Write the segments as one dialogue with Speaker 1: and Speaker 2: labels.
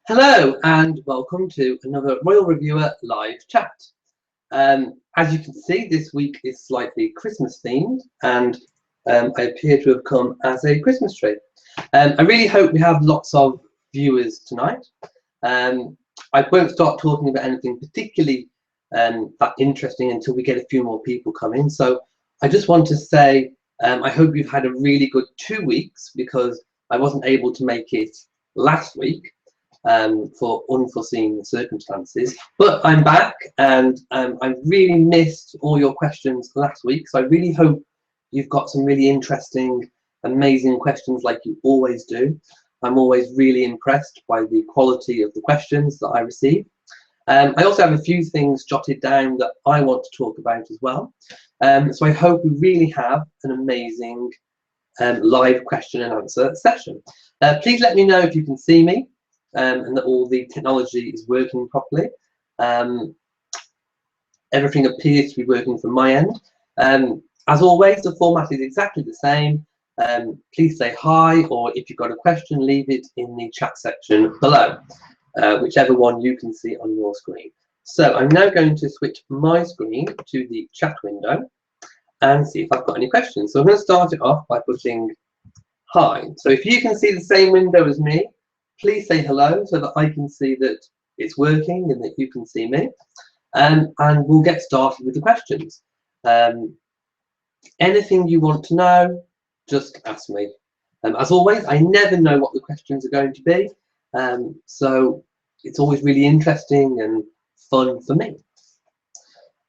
Speaker 1: Hello and welcome to another Royal Reviewer live chat. As you can see, this week is slightly Christmas themed and I appear to have come as a Christmas tree. I really hope we have lots of viewers tonight. I won't start talking about anything particularly that interesting until we get a few more people come in. So I just want to say I hope you've had a really good 2 weeks because I wasn't able to make it last week. For unforeseen circumstances, but I'm back and I really missed all your questions last week, so I really hope you've got some really interesting, amazing questions like you always do. I'm always really impressed by the quality of the questions that I receive. I also have a few things jotted down that I want to talk about as well, so I hope we really have an amazing live question and answer session. Please let me know if you can see me. And that all the technology is working properly. Everything appears to be working from my end. As always, the format is exactly the same. Please say hi, or if you've got a question, leave it in the chat section below, whichever one you can see on your screen. So I'm now going to switch my screen to the chat window and see if I've got any questions. So I'm going to start it off by putting hi. So if you can see the same window as me, please say hello so that I can see that it's working and that you can see me. And we'll get started with the questions. Anything you want to know, just ask me. As always, I never know what the questions are going to be. So it's always really interesting and fun for me.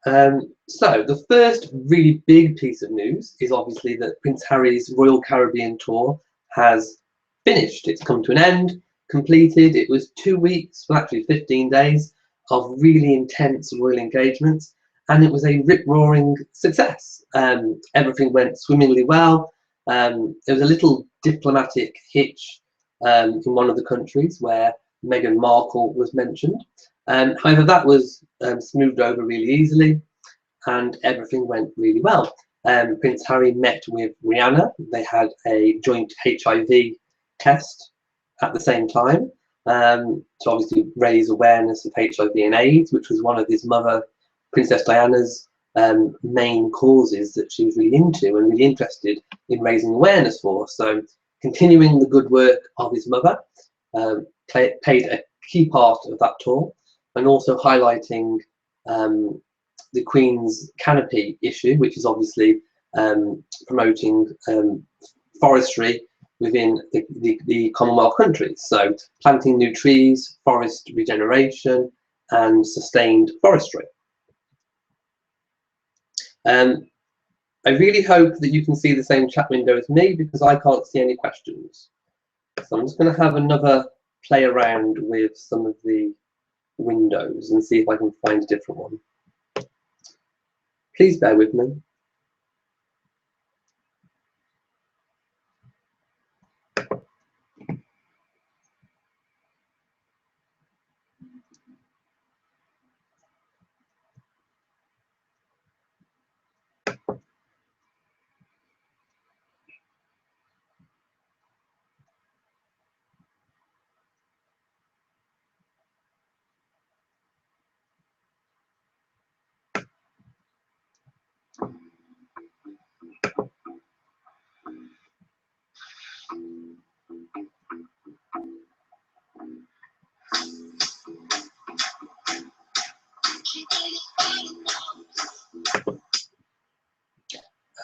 Speaker 1: So the first really big piece of news is obviously that Prince Harry's Royal Caribbean tour has finished. It's come to an end. Completed. It was 2 weeks, well actually 15 days of really intense royal engagements, and it was a rip-roaring success. Everything went swimmingly well. There was a little diplomatic hitch in one of the countries where Meghan Markle was mentioned. However, that was smoothed over really easily and everything went really well. Prince Harry met with Rihanna. They had a joint HIV test at the same time to obviously raise awareness of HIV and AIDS, which was one of his mother, Princess Diana's main causes that she was really into and really interested in raising awareness for. So continuing the good work of his mother played a key part of that tour, and also highlighting the Queen's canopy issue, which is obviously promoting forestry within the Commonwealth countries. So planting new trees, forest regeneration, and sustained forestry. I really hope that you can see the same chat window as me because I can't see any questions. So I'm just going to have another play around with some of the windows and see if I can find a different one. Please bear with me.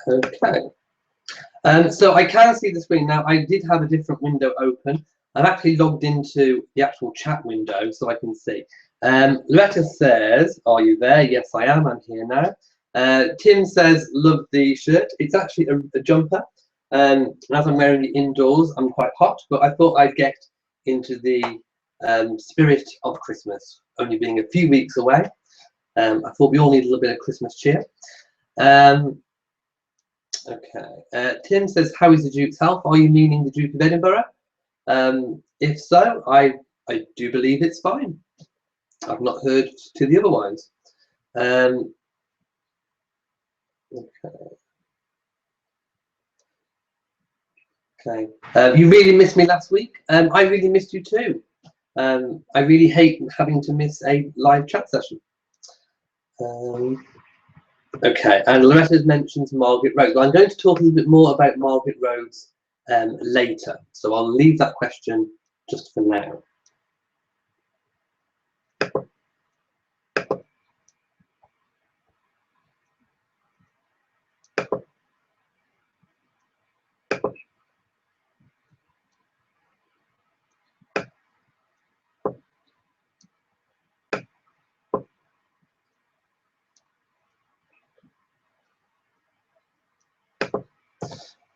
Speaker 1: Okay. So I can see the screen now. I did have a different window open. I've actually logged into the actual chat window so I can see. Loretta says, are you there? Yes, I am. I'm here now. Tim says, love the shirt. It's actually a jumper. As I'm wearing it indoors, I'm quite hot, but I thought I'd get into the spirit of Christmas, only being a few weeks away. I thought we all need a little bit of Christmas cheer. Okay. Tim says, how is the Duke's health? Are you meaning the Duke of Edinburgh? If so, I do believe it's fine. I've not heard to the otherwise. Okay. You really missed me last week. I really missed you too. I really hate having to miss a live chat session. Okay, and Loretta mentions Margaret Rhodes. Well, I'm going to talk a little bit more about Margaret Rhodes later, so I'll leave that question just for now.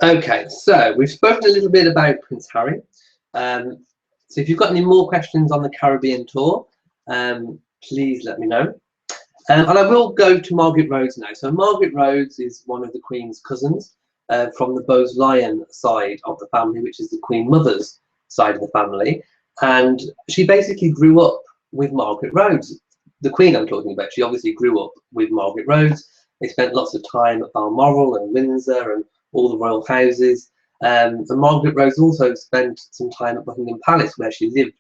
Speaker 1: Okay, so we've spoken a little bit about Prince Harry. So if you've got any more questions on the Caribbean tour, please let me know. And I will go to Margaret Rhodes now. So Margaret Rhodes is one of the Queen's cousins from the Bowes-Lyon side of the family, which is the Queen Mother's side of the family. And she basically grew up with Margaret Rhodes. The Queen I'm talking about, she obviously grew up with Margaret Rhodes. They spent lots of time at Balmoral and Windsor and all the royal houses. And Margaret Rhodes also spent some time at Buckingham Palace, where she lived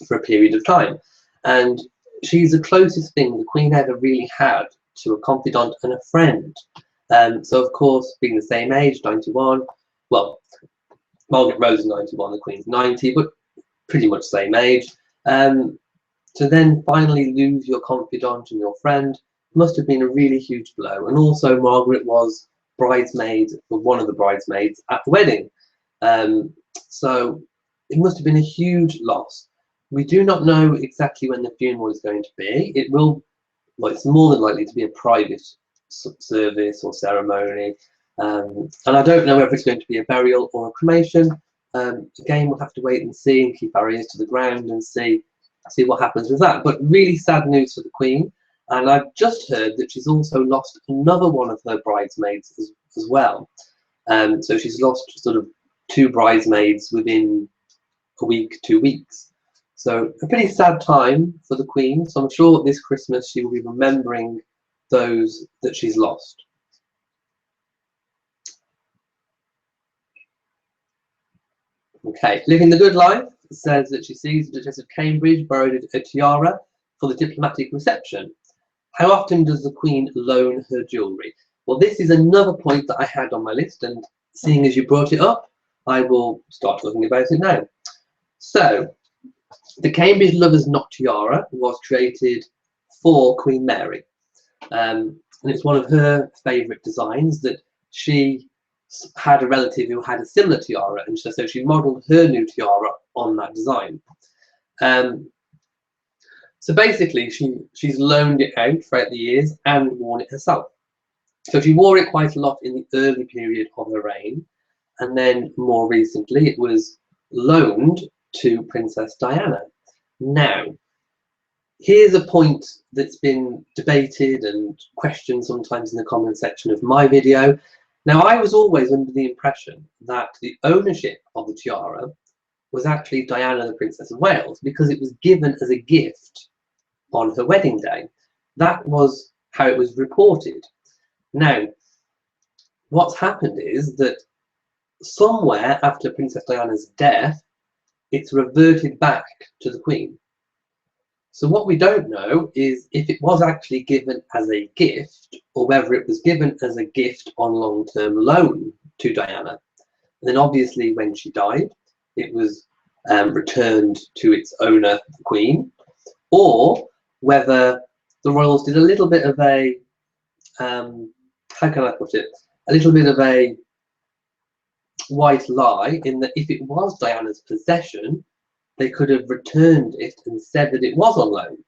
Speaker 1: for a period of time. And she's the closest thing the Queen ever really had to a confidant and a friend. So of course, being the same age, 91, well, Margaret Rhodes is 91, the Queen's 90, but pretty much same age. To then finally lose your confidant and your friend must have been a really huge blow. And also Margaret was bridesmaid, or one of the bridesmaids at the wedding. So it must have been a huge loss. We do not know exactly when the funeral is going to be. It will, well, it's more than likely to be a private service or ceremony. And I don't know whether it's going to be a burial or a cremation. Again, we'll have to wait and see and keep our ears to the ground and see what happens with that. But really sad news for the Queen. And I've just heard that she's also lost another one of her bridesmaids as well. So she's lost sort of 2 bridesmaids within a week, 2 weeks. So a pretty sad time for the Queen. So I'm sure this Christmas she will be remembering those that she's lost. Okay, Living the Good Life says that she sees the Duchess of Cambridge borrowed a tiara for the diplomatic reception. How often does the Queen loan her jewellery? Well, this is another point that I had on my list, and seeing as you brought it up, I will start talking about it now. So, the Cambridge Lover's Knot Tiara was created for Queen Mary. And it's one of her favourite designs that she had a relative who had a similar tiara, and so she modelled her new tiara on that design. So basically, she's loaned it out throughout the years and worn it herself. So she wore it quite a lot in the early period of her reign, and then more recently it was loaned to Princess Diana. Now, here's a point that's been debated and questioned sometimes in the comment section of my video. Now, I was always under the impression that the ownership of the tiara was actually Diana, the Princess of Wales, because it was given as a gift on her wedding day. That was how it was reported. Now, what's happened is that somewhere after Princess Diana's death, it's reverted back to the Queen. So what we don't know is if it was actually given as a gift or whether it was given as a gift on long-term loan to Diana. And then obviously when she died, it was returned to its owner, the Queen, or whether the royals did a little bit of a, how can I put it, a little bit of a white lie in that if it was Diana's possession, they could have returned it and said that it was on loan.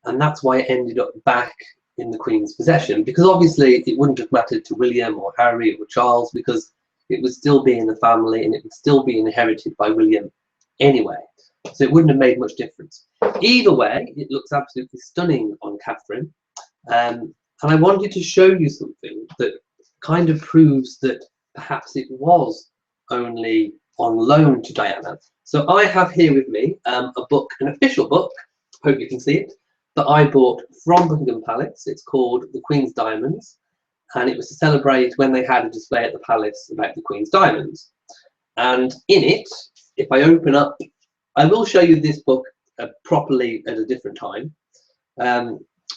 Speaker 1: And that's why it ended up back in the Queen's possession, because obviously it wouldn't have mattered to William or Harry or Charles, because it would still be in the family and it would still be inherited by William anyway. So it wouldn't have made much difference. Either way, it looks absolutely stunning on Catherine. And I wanted to show you something that kind of proves that perhaps it was only on loan to Diana. So I have here with me a book, an official book, hope you can see it, that I bought from Buckingham Palace. It's called The Queen's Diamonds, and it was to celebrate when they had a display at the palace about the Queen's diamonds. And in it, if I open up I will show you this book properly at a different time.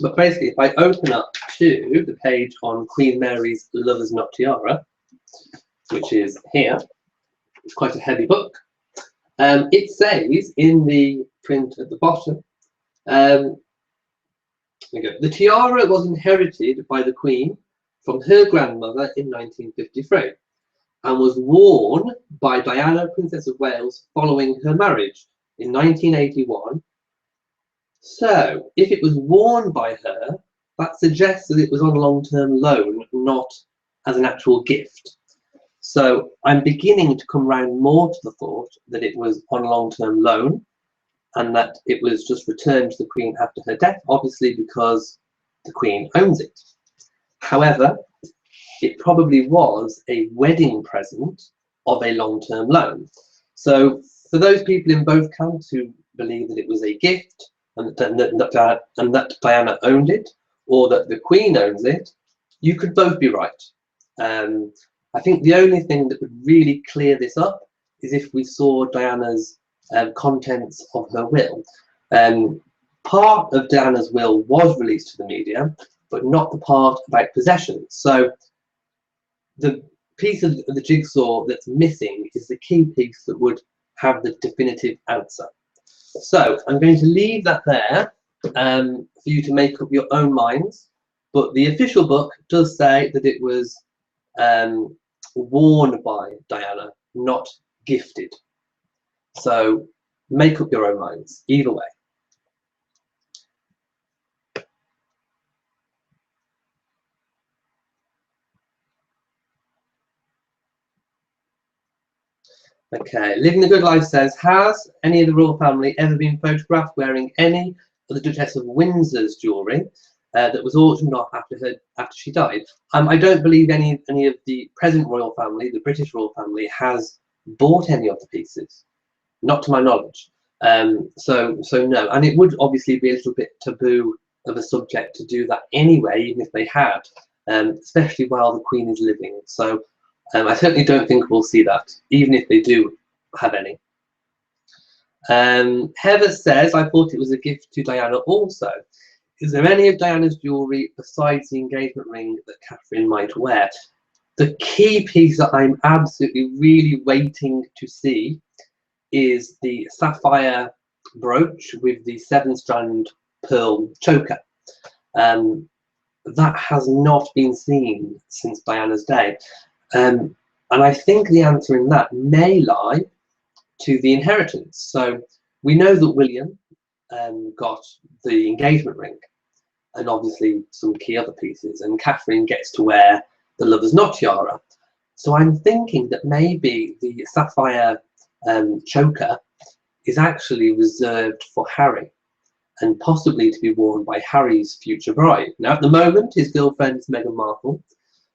Speaker 1: But basically, if I open up to the page on Queen Mary's Lovers Not Tiara, which is here, it's quite a heavy book. It says in the print at the bottom, there we go. The tiara was inherited by the Queen from her grandmother in 1953 and was worn by Diana, Princess of Wales, following her marriage in 1981. So, if it was worn by her, that suggests that it was on long-term loan, not as an actual gift. So, I'm beginning to come round more to the thought that it was on long-term loan and that it was just returned to the Queen after her death, obviously because the Queen owns it. However, it probably was a wedding present of a long-term loan. So, for those people in both camps who believe that it was a gift, and that Diana owned it, or that the Queen owns it, you could both be right. I think the only thing that would really clear this up is if we saw Diana's contents of her will. Part of Diana's will was released to the media, but not the part about possessions. So the piece of the jigsaw that's missing is the key piece that would have the definitive answer. So I'm going to leave that there for you to make up your own minds, but the official book does say that it was worn by Diana, not gifted. So make up your own minds, either way. Okay, Living the Good Life says, has any of the royal family ever been photographed wearing any of the Duchess of Windsor's jewellery that was auctioned off after she died? I don't believe any of the present royal family, the British royal family, has bought any of the pieces, not to my knowledge. So no, and it would obviously be a little bit taboo of a subject to do that anyway, even if they had, especially while the Queen is living. So I certainly don't think we'll see that, even if they do have any. Heather says, I thought it was a gift to Diana also. Is there any of Diana's jewellery besides the engagement ring that Catherine might wear? The key piece that I'm absolutely really waiting to see is the sapphire brooch with the 7-strand pearl choker. That has not been seen since Diana's day. And I think the answer in that may lie to the inheritance. So we know that William got the engagement ring and obviously some key other pieces, and Catherine gets to wear the Lover's Knot tiara. So I'm thinking that maybe the sapphire choker is actually reserved for Harry and possibly to be worn by Harry's future bride. Now at the moment his girlfriend is Meghan Markle.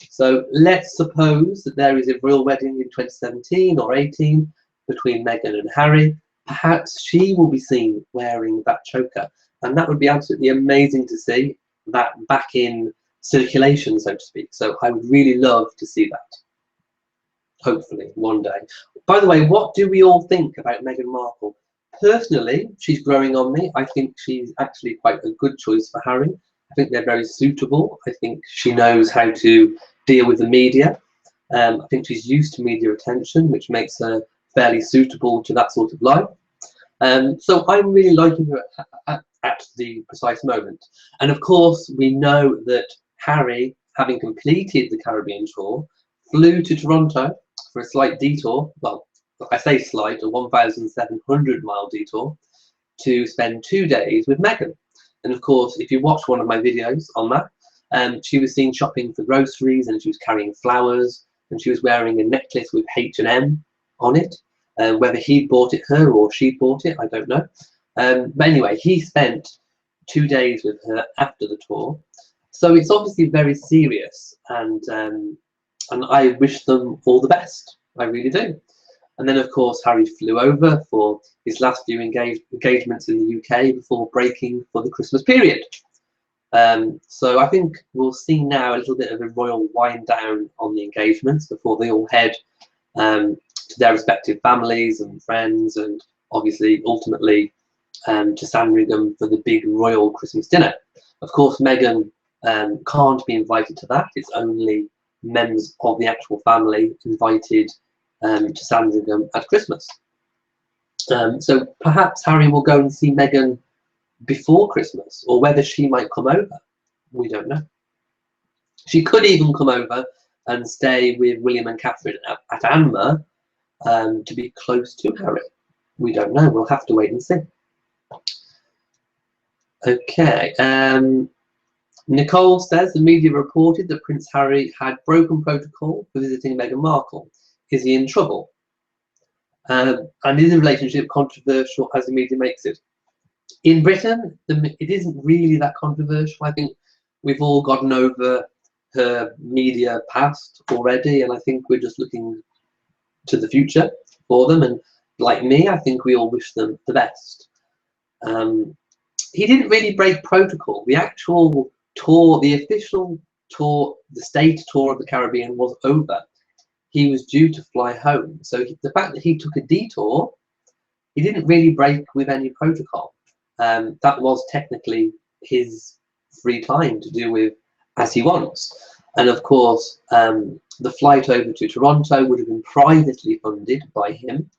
Speaker 1: So let's suppose that there is a royal wedding in 2017 or 18 between Meghan and Harry. Perhaps she will be seen wearing that choker, and that would be absolutely amazing to see that back in circulation, so to speak. So I would really love to see that, hopefully one day. By the way, what do we all think about Meghan Markle? Personally, she's growing on me. I think she's actually quite a good choice for Harry. I think they're very suitable. I think she knows how to deal with the media. I think she's used to media attention, which makes her fairly suitable to that sort of life. So I'm really liking her at the precise moment. And of course, we know that Harry, having completed the Caribbean tour, flew to Toronto for a slight detour. Well, I say slight, a 1,700-mile detour to spend 2 days with Meghan. And of course, if you watch one of my videos on that, she was seen shopping for groceries, and she was carrying flowers, and she was wearing a necklace with H&M on it. Whether he bought it her or she bought it, I don't know. But anyway, he spent 2 days with her after the tour. So it's obviously very serious, and I wish them all the best. I really do. And then, of course, Harry flew over for his last few engagements in the UK before breaking for the Christmas period. So I think we'll see now a little bit of a royal wind down on the engagements before they all head to their respective families and friends, and obviously, ultimately, to Sandringham for the big royal Christmas dinner. Of course, Meghan can't be invited to that. It's only members of the actual family invited to Sandringham at Christmas. So perhaps Harry will go and see Meghan before Christmas, or whether she might come over, we don't know. She could even come over and stay with William and Catherine at Anmer to be close to Harry. We don't know. We'll have to wait and see. Okay. Nicole says the media reported that Prince Harry had broken protocol for visiting Meghan Markle. Is he in trouble? And is the relationship controversial as the media makes it? In Britain, it isn't really that controversial. I think we've all gotten over her media past already, and I think we're just looking to the future for them. And like me, I think we all wish them the best. He didn't really break protocol. The actual tour, the official tour, the state tour of the Caribbean was over. He was due to fly home. So the fact that he took a detour, he didn't really break with any protocol. That was technically his free time to do with as he wants. And of course, the flight over to Toronto would have been privately funded by him,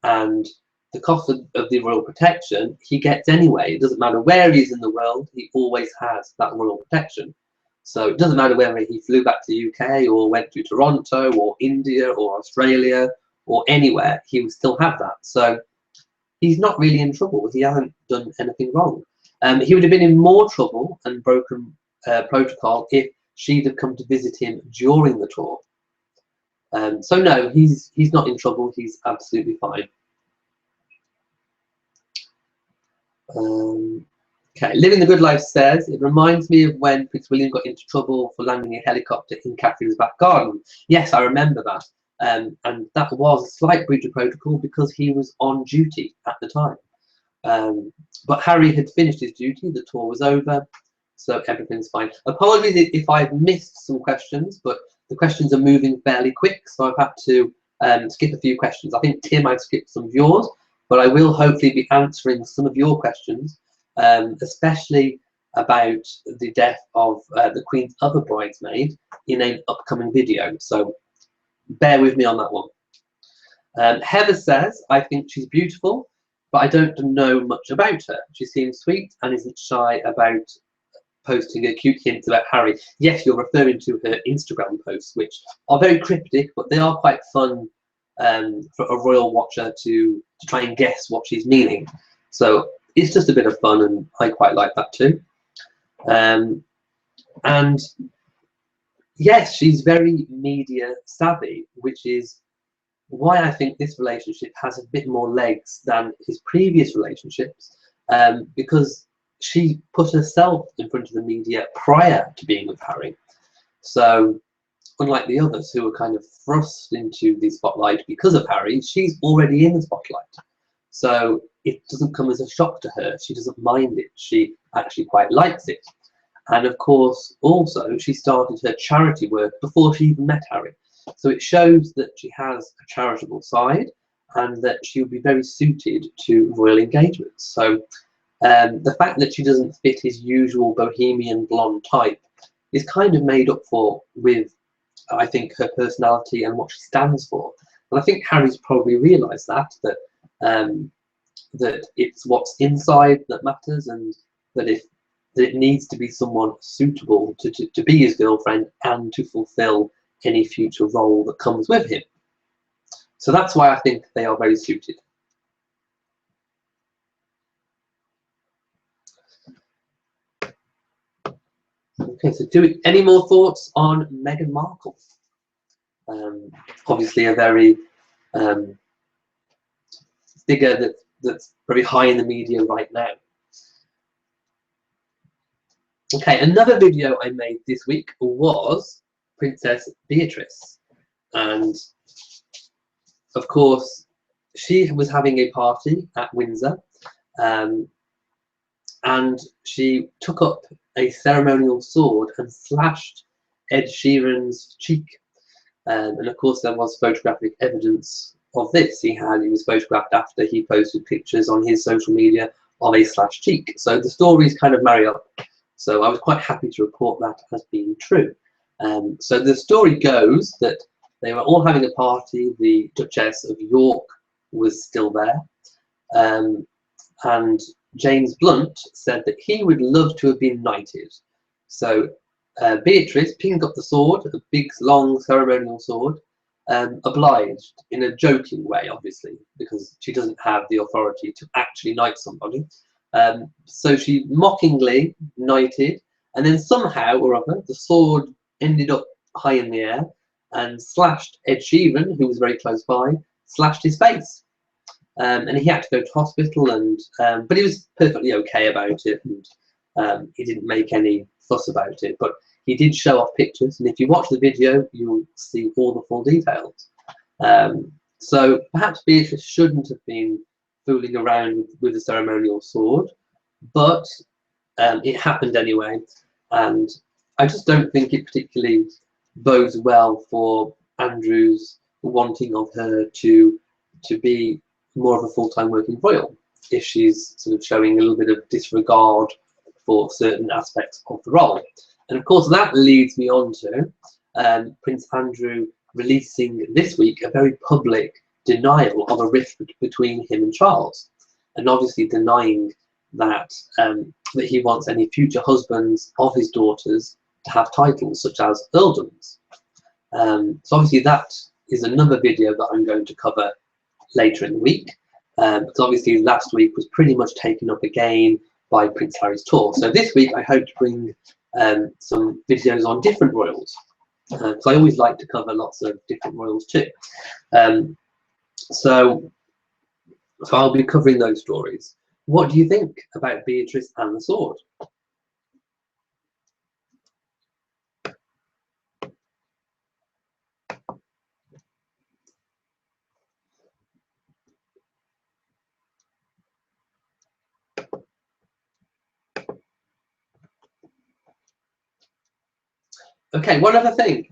Speaker 1: and the cost of the royal protection he gets anyway. It doesn't matter where he is in the world, he always has that royal protection. So it doesn't matter whether he flew back to the UK or went to Toronto or India or Australia or anywhere, he would still have that. So he's not really in trouble. He hasn't done anything wrong. He would have been in more trouble and broken protocol if she'd have come to visit him during the tour. So no, he's not in trouble. He's absolutely fine. Okay, Living the Good Life says, it reminds me of when Prince William got into trouble for landing a helicopter in Catherine's back garden. Yes, I remember that. And that was a slight breach of protocol because he was on duty at the time. But Harry had finished his duty, the tour was over, so everything's fine. Apologies if I've missed some questions, but the questions are moving fairly quick, so I've had to skip a few questions. I think Tim, I've skipped some of yours, but I will hopefully be answering some of your questions, especially about the death of the Queen's other bridesmaid in an upcoming video. So bear with me on that one. Heather says, I think she's beautiful, but I don't know much about her. She seems sweet and isn't shy about posting a cute hint about Harry. Yes, you're referring to her Instagram posts, which are very cryptic, but they are quite fun for a royal watcher to try and guess what she's meaning. So it's just a bit of fun, and I quite like that too. And yes, she's very media savvy, which is why I think this relationship has a bit more legs than his previous relationships, because she put herself in front of the media prior to being with Harry. So unlike the others who were kind of thrust into the spotlight because of Harry, she's already in the spotlight. So it doesn't come as a shock to her. She doesn't mind it. She actually quite likes it. And of course, also, she started her charity work before she even met Harry. So it shows that she has a charitable side and that she would be very suited to royal engagements. So the fact that she doesn't fit his usual bohemian blonde type is kind of made up for with, I think, her personality and what she stands for. And I think Harry's probably realised that it's what's inside that matters, and that it needs to be someone suitable to be his girlfriend and to fulfil any future role that comes with him. So that's why I think they are very suited. Okay, so any more thoughts on Meghan Markle? Obviously a very figure that's very high in the media right now. Okay, another video I made this week was Princess Beatrice, and of course she was having a party at Windsor, and she took up a ceremonial sword and slashed Ed Sheeran's cheek, and of course there was photographic evidence of this. He was photographed after he posted pictures on his social media of a slashed cheek. So the stories kind of marry up. So I was quite happy to report that as being true. So the story goes that they were all having a party. The Duchess of York was still there. And James Blunt said that he would love to have been knighted. So Beatrice picked up the sword, a big, long ceremonial sword, obliged in a joking way, obviously, because she doesn't have the authority to actually knight somebody. So she mockingly knighted, and then somehow or other, the sword ended up high in the air and slashed Ed Sheeran, who was very close by, slashed his face. And he had to go to hospital, and but he was perfectly okay about it, and he didn't make any fuss about it. But he did show off pictures, and if you watch the video, you'll see all the full details. So perhaps Beatrice shouldn't have been fooling around with the ceremonial sword, but it happened anyway, and I just don't think it particularly bodes well for Andrew's wanting of her to be more of a full-time working royal if she's sort of showing a little bit of disregard for certain aspects of the role. And of course that leads me on to Prince Andrew releasing this week a very public denial of a rift between him and Charles, and obviously denying that that he wants any future husbands of his daughters to have titles such as earldoms. So obviously that is another video that I'm going to cover later in the week, because obviously last week was pretty much taken up again by Prince Harry's tour. So this week I hope to bring some videos on different royals, because I always like to cover lots of different royals too. So I'll be covering those stories. What do you think about Beatrice and the sword? Okay, one other thing.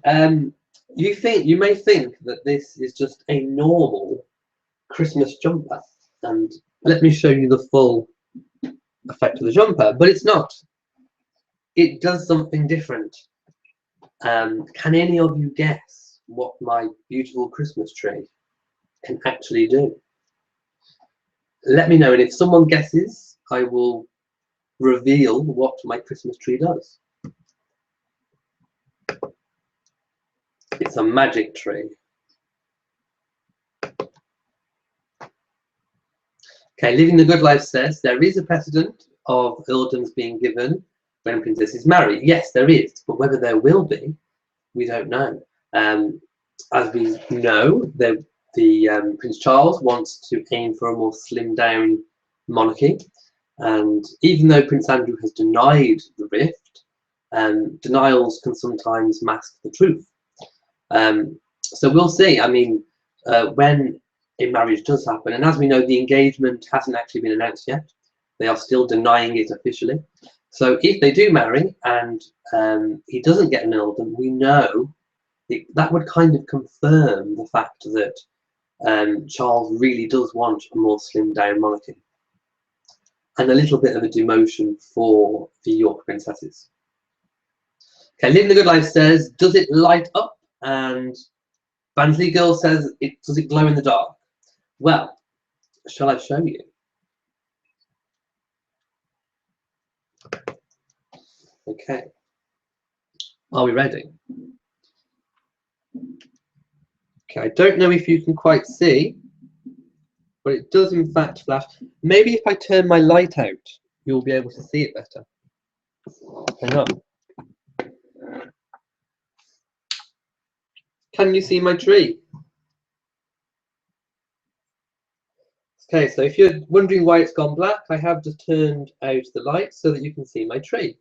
Speaker 1: You may think that this is just a normal Christmas jumper, and let me show you the full effect of the jumper, but it's not. It does something different. Can any of you guess what my beautiful Christmas tree can actually do? Let me know, and if someone guesses, I will reveal what my Christmas tree does. It's a magic tree. Okay, Living the Good Life says there is a precedent of earldoms being given when princesses marry. Yes, there is, but whether there will be, we don't know. As we know, Prince Charles wants to aim for a more slimmed down monarchy, and even though Prince Andrew has denied the rift, denials can sometimes mask the truth. So we'll see. I mean, when a marriage does happen, and as we know, the engagement hasn't actually been announced yet. They are still denying it officially. So if they do marry and he doesn't get an earldom, we know that would kind of confirm the fact that Charles really does want a more slimmed down monarchy, and a little bit of a demotion for the York princesses. Okay, Living the Good Life says, does it light up? And Bansley Girl says, does it glow in the dark? Well, shall I show you? Okay. Are we ready? Okay, I don't know if you can quite see, but it does in fact flash. Maybe if I turn my light out, you'll be able to see it better. Hang on. Can you see my tree? Okay, so if you're wondering why it's gone black, I have just turned out the light so that you can see my tree.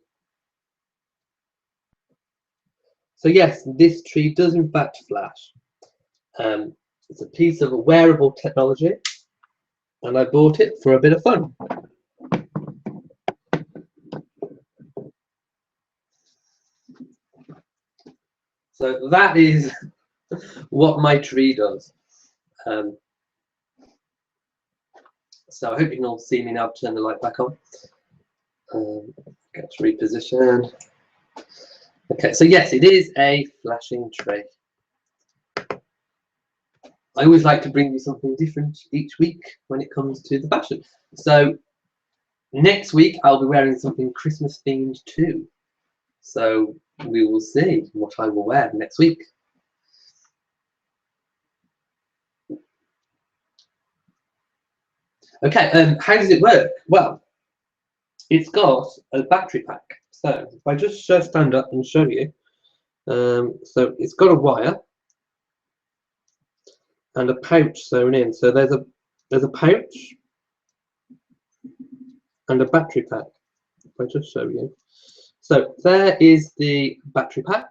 Speaker 1: So yes, this tree does in fact flash. It's a piece of wearable technology, and I bought it for a bit of fun. So that is what my tree does. So I hope you can all see me now. Turn the light back on. Get to reposition. Okay, so yes, it is a flashing tray. I always like to bring you something different each week when it comes to the fashion. So next week I'll be wearing something Christmas themed too. So we will see what I will wear next week. Okay, how does it work? Well, it's got a battery pack. So if I just stand up and show you. So it's got a wire and a pouch sewn in. So there's a pouch and a battery pack. If I just show you. So there is the battery pack,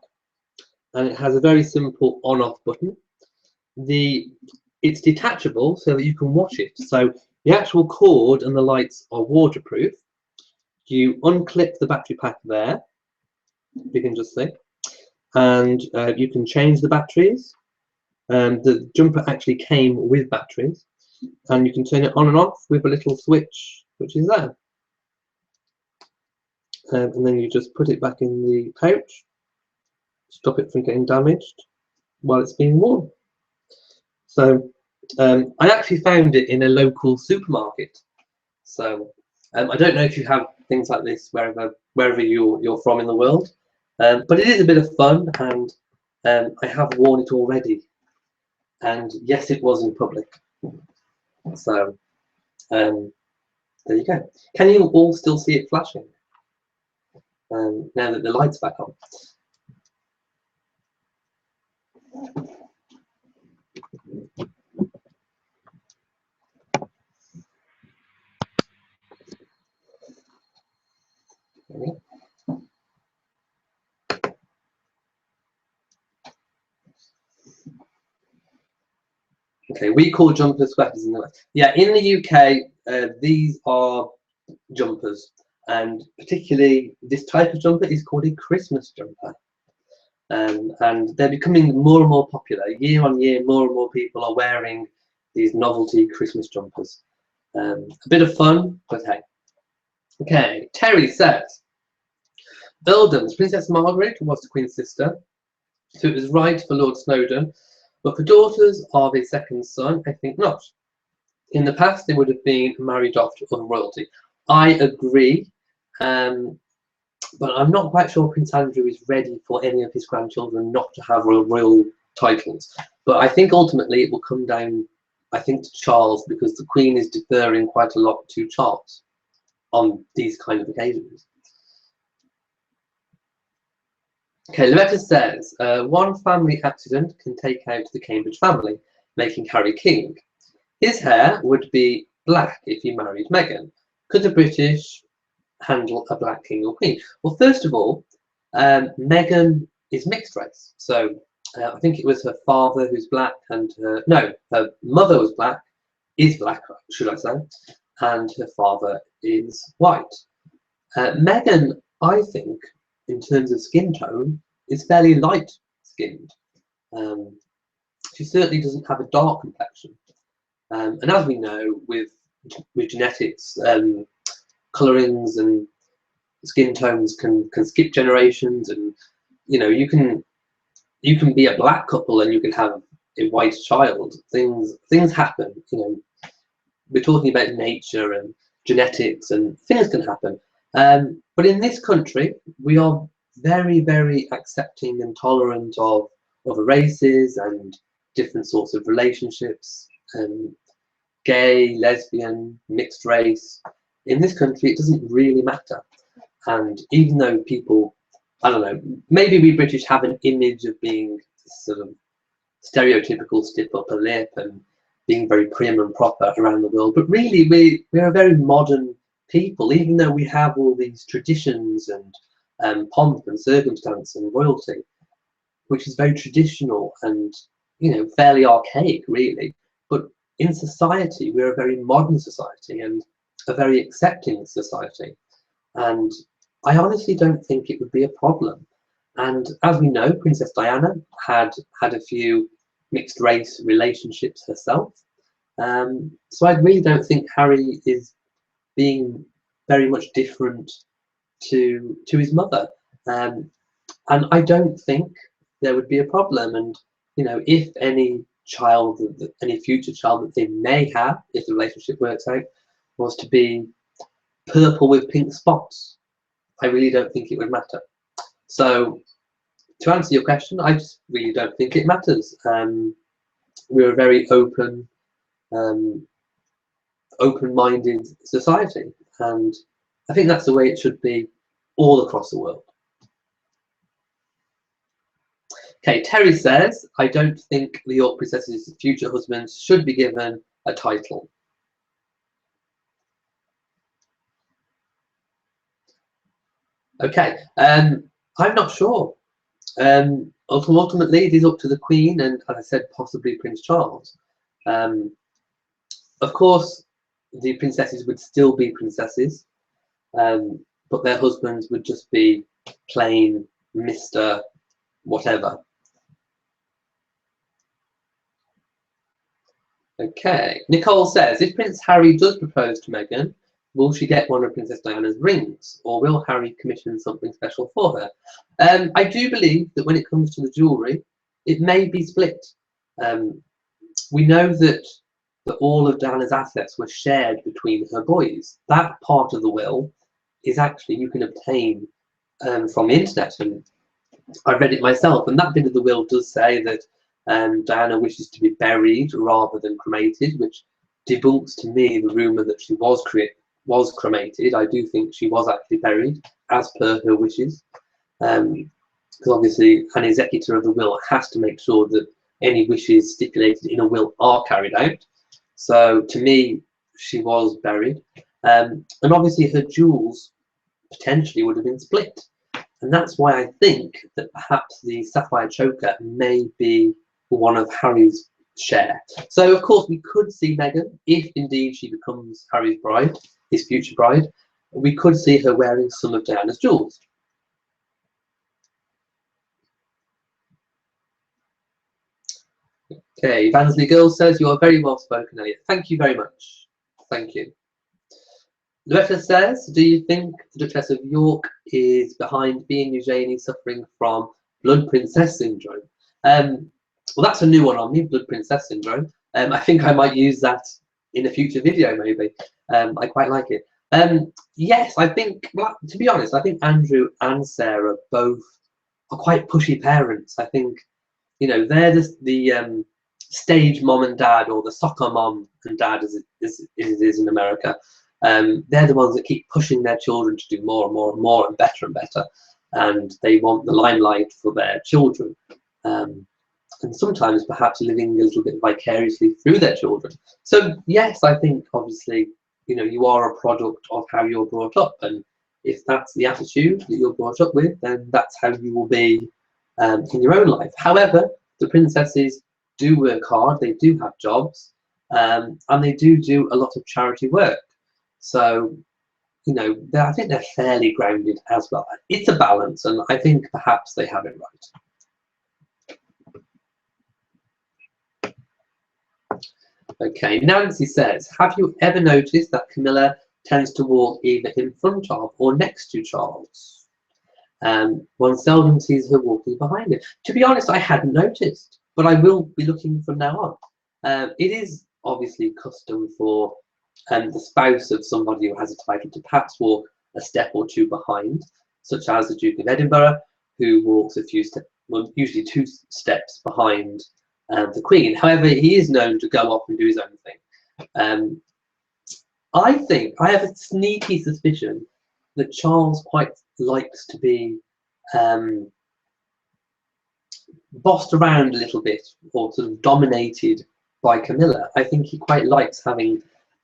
Speaker 1: and it has a very simple on-off button. It's detachable so that you can wash it. So the actual cord and the lights are waterproof. You unclip the battery pack there, you can just see, and you can change the batteries. The jumper actually came with batteries, and you can turn it on and off with a little switch, which is there. And then you just put it back in the pouch, stop it from getting damaged while it's being worn. So I actually found it in a local supermarket. So I don't know if you have things like this wherever you're from in the world, but it is a bit of fun, and I have worn it already. And yes, it was in public. So there you go. Can you all still see it flashing now that the light's back on? Okay, we call jumpers sweaters in the West. Yeah, in the UK, these are jumpers, and particularly this type of jumper is called a Christmas jumper. And they're becoming more and more popular. Year on year, more and more people are wearing these novelty Christmas jumpers. A bit of fun, but hey. Okay, Terry says, Earldoms, Princess Margaret was the Queen's sister, so it was right for Lord Snowdon, but for daughters of a second son, I think not. In the past, they would have been married off to other royalty. I agree, but I'm not quite sure Prince Andrew is ready for any of his grandchildren not to have royal titles. But I think ultimately it will come down, I think, to Charles, because the Queen is deferring quite a lot to Charles on these kind of occasions. Okay, Loretta says, one family accident can take out the Cambridge family, making Harry king. His hair would be black if he married Meghan. Could the British handle a black king or queen? Well, first of all, Meghan is mixed race. So I think it was her father who's black, and her mother was black, is black, should I say, and her father is white. Meghan, I think, in terms of skin tone, is fairly light skinned. She certainly doesn't have a dark complexion. And as we know, with genetics, colorings and skin tones can skip generations, and you can be a black couple and you can have a white child. Things happen. We're talking about nature and genetics, and things can happen. But in this country, we are very, very accepting and tolerant of other races and different sorts of relationships. Gay, lesbian, mixed race. In this country, it doesn't really matter. And even though people, I don't know, maybe we British have an image of being sort of stereotypical stiff upper lip and being very prim and proper around the world, but really we're a very modern people, even though we have all these traditions and pomp and circumstance and royalty, which is very traditional and fairly archaic, really. But in society, we're a very modern society and a very accepting society. And I honestly don't think it would be a problem. And as we know, Princess Diana had a few mixed race relationships herself. So I really don't think Harry is being very much different to his mother, and I don't think there would be a problem. And you know, if any child, any future child that they may have, if the relationship works out, was to be purple with pink spots, I really don't think it would matter. So to answer your question, I just really don't think it matters. We're a very um, open-minded society, and I think that's the way it should be all across the world. Okay, Terry says, I don't think the York princesses' future husbands should be given a title. Okay, I'm not sure. Ultimately, it is up to the Queen and, as I said, possibly Prince Charles. Of course, the princesses would still be princesses, but their husbands would just be plain Mr. whatever. Okay, Nicole says, if Prince Harry does propose to Meghan, will she get one of Princess Diana's rings, or will Harry commission something special for her? I do believe that when it comes to the jewellery, it may be split. We know that all of Diana's assets were shared between her boys. That part of the will is actually you can obtain from the internet, and I read it myself, and that bit of the will does say that Diana wishes to be buried rather than cremated, which debunks to me the rumour that she was cremated. I do think she was actually buried as per her wishes, because obviously an executor of the will has to make sure that any wishes stipulated in a will are carried out. So to me, she was buried, and obviously her jewels potentially would have been split. And that's why I think that perhaps the sapphire choker may be one of Harry's share. So of course we could see Meghan, if indeed she becomes Harry's bride, his future bride, we could see her wearing some of Diana's jewels. Okay, Vansley Girl says, you are very well spoken, Elliot. Thank you very much. Thank you. Loretta says, do you think the Duchess of York is behind being Eugenie suffering from blood princess syndrome? Well, that's a new one on me, blood princess syndrome. I think I might use that in a future video, maybe. I quite like it. Yes, I think, well, to be honest, I think Andrew and Sarah both are quite pushy parents. I think, you know, they're the stage mom and dad, or the soccer mom and dad, as it is in America. They're the ones that keep pushing their children to do more and more and more and better, and they want the limelight for their children, and sometimes perhaps living a little bit vicariously through their children. So yes, I think obviously, you know, you are a product of how you're brought up, and if that's the attitude that you're brought up with, then that's how you will be in your own life. However, the princesses do work hard, they do have jobs, and they do a lot of charity work. So, you know, I think they're fairly grounded as well. It's a balance, and I think perhaps they have it right. Okay, Nancy says, have you ever noticed that Camilla tends to walk either in front of or next to Charles? One seldom sees her walking behind him. To be honest, I hadn't noticed, but I will be looking from now on. It is obviously custom for the spouse of somebody who has a title to perhaps walk a step or two behind, such as the Duke of Edinburgh, who walks a few steps, well, usually 2 steps behind the Queen. However, he is known to go off and do his own thing. I think, I have a sneaky suspicion that Charles quite likes to be bossed around a little bit, or sort of dominated by Camilla. I think he quite likes having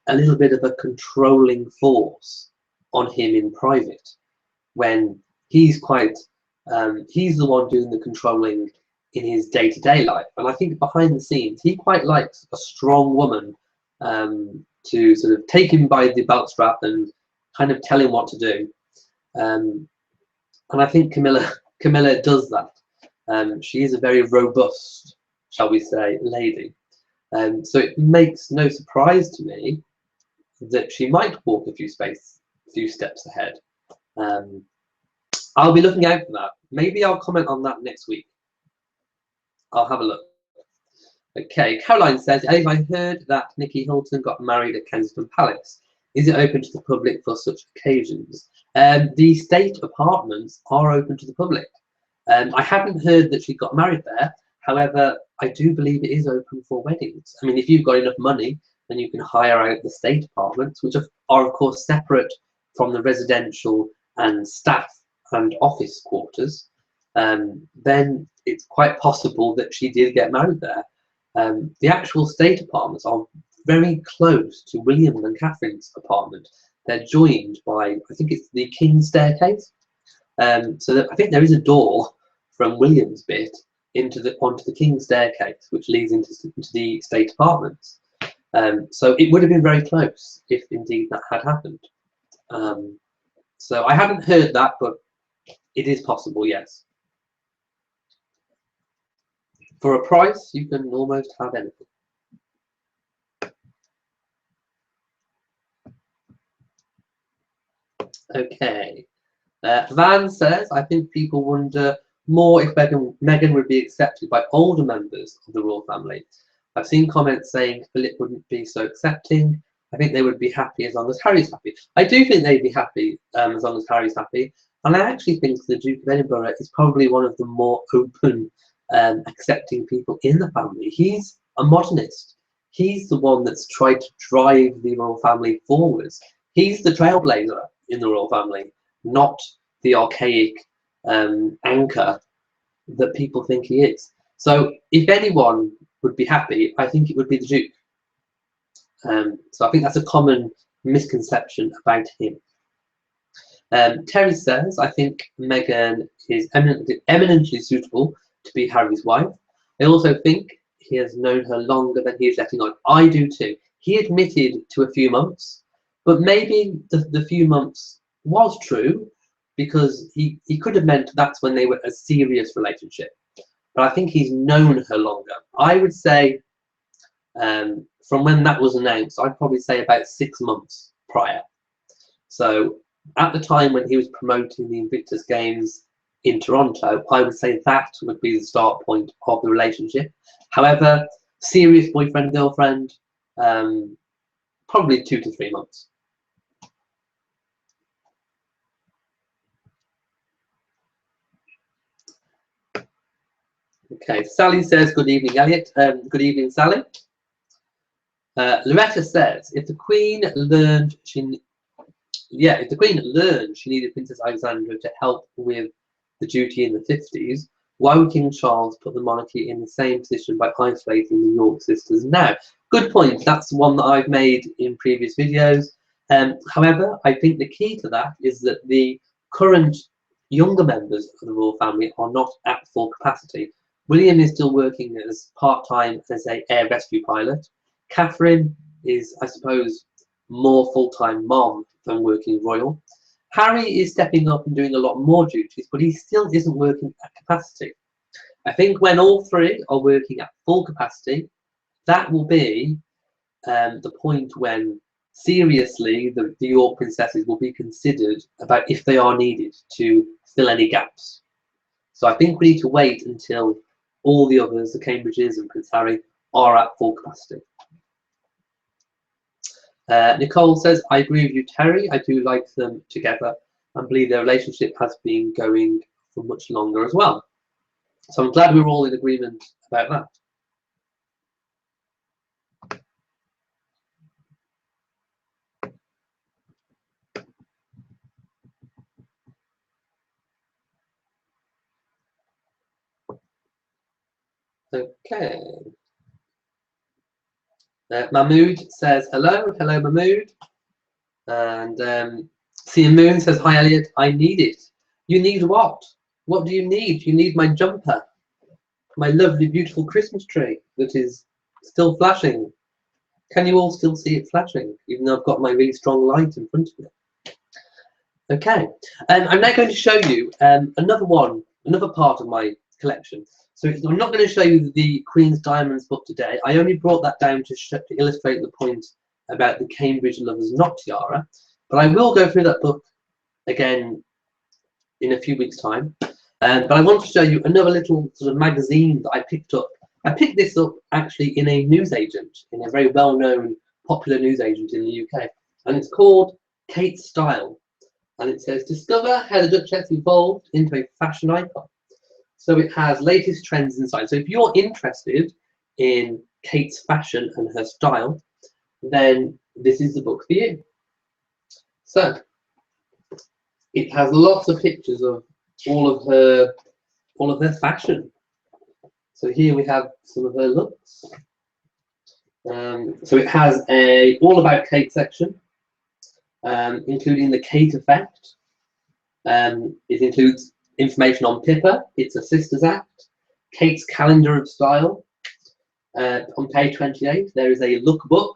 Speaker 1: a little bit of a controlling force on him in private, when he's quite he's the one doing the controlling in his day-to-day life. And I think behind the scenes he quite likes a strong woman to sort of take him by the belt strap and kind of tell him what to do, and I think Camilla does that. She is a very robust, shall we say, lady. So it makes no surprise to me that she might walk a few steps ahead. I'll be looking out for that. Maybe I'll comment on that next week. I'll have a look. Okay, Caroline says, I heard that Nicky Hilton got married at Kensington Palace. Is it open to the public for such occasions? The state apartments are open to the public. I haven't heard that she got married there. However, I do believe it is open for weddings. I mean, if you've got enough money, then you can hire out the state apartments, which are of course separate from the residential and staff and office quarters. Then it's quite possible that she did get married there. The actual state apartments are very close to William and Catherine's apartment. They're joined by, I think it's the King's Staircase. So I think there is a door from William's bit onto the King's Staircase, which leads into the state apartments. So it would have been very close if indeed that had happened. So I haven't heard that, but it is possible, yes. For a price, you can almost have anything. Okay. Van says, I think people wonder more if Meghan would be accepted by older members of the royal family. I've seen comments saying Philip wouldn't be so accepting. I think they would be happy as long as Harry's happy. I do think they'd be happy as long as Harry's happy. And I actually think the Duke of Edinburgh is probably one of the more open, accepting people in the family. He's a modernist. He's the one that's tried to drive the royal family forwards. He's the trailblazer in the royal family, not the archaic anchor that people think he is. So if anyone would be happy, I think it would be the Duke. So I think that's a common misconception about him. Terry says, I think Meghan is eminently suitable to be Harry's wife. I also think he has known her longer than he is letting on. I do too. He admitted to a few months, but maybe the few months was true because he could have meant that's when they were a serious relationship. But I think he's known her longer. I would say from when that was announced, I'd probably say about 6 months prior. So at the time when he was promoting the Invictus Games in Toronto, I would say that would be the start point of the relationship. However, serious boyfriend-girlfriend, probably 2 to 3 months. Okay, Sally says, good evening, Elliot. Good evening, Sally. Loretta says, if the Queen learned she needed Princess Alexandra to help with the duty in the 50s, why would King Charles put the monarchy in the same position by isolating the York sisters now? Good point. That's one that I've made in previous videos. However, I think the key to that is that the current younger members of the royal family are not at full capacity. William is still working as part-time as an air rescue pilot. Catherine is, I suppose, more full-time mom than working royal. Harry is stepping up and doing a lot more duties, but he still isn't working at capacity. I think when all three are working at full capacity, that will be the point when seriously the York princesses will be considered about if they are needed to fill any gaps. So I think we need to wait until all the others, the Cambridges and Prince Harry, are at full capacity. Nicole says, I agree with you, Terry. I do like them together and believe their relationship has been going for much longer as well. So I'm glad we're all in agreement about that. Okay. Mahmood says, hello. Hello, Mahmood. And Sia Moon says, hi, Elliot. I need it. You need what? What do you need? You need my jumper. My lovely, beautiful Christmas tree that is still flashing. Can you all still see it flashing, even though I've got my really strong light in front of me? Okay. I'm now going to show you another part of my collection. So I'm not going to show you the Queen's Diamonds book today. I only brought that down to illustrate the point about the Cambridge lovers, not Tiara. But I will go through that book again in a few weeks' time. But I want to show you another little sort of magazine that I picked up. I picked this up actually in a newsagent, in a very well-known, popular newsagent in the UK. And it's called Kate Style. And it says, discover how the Duchess evolved into a fashion icon. So it has latest trends inside. So if you're interested in Kate's fashion and her style, then this is the book for you. So it has lots of pictures of all of her fashion. So here we have some of her looks. So it has a all about Kate section, including the Kate effect. It includes information on Pippa, It's a Sisters Act, Kate's calendar of style. On page 28, there is a lookbook.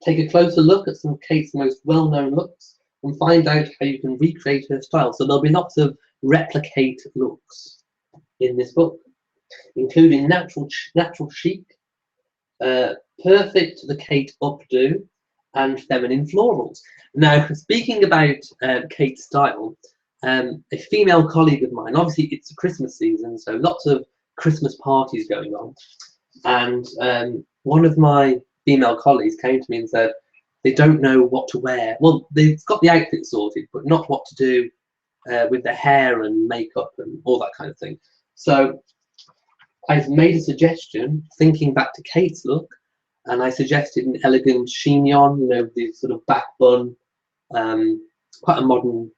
Speaker 1: Take a closer look at some of Kate's most well-known looks and find out how you can recreate her style. So there'll be lots of replicate looks in this book, including natural chic, perfect the Kate updo, and feminine florals. Now, speaking about Kate's style, a female colleague of mine, obviously it's Christmas season, so lots of Christmas parties going on, and one of my female colleagues came to me and said they don't know what to wear. Well, they've got the outfit sorted, but not what to do with their hair and makeup and all that kind of thing. So I've made a suggestion, thinking back to Kate's look, and I suggested an elegant chignon, you know, the sort of back bun, quite a modern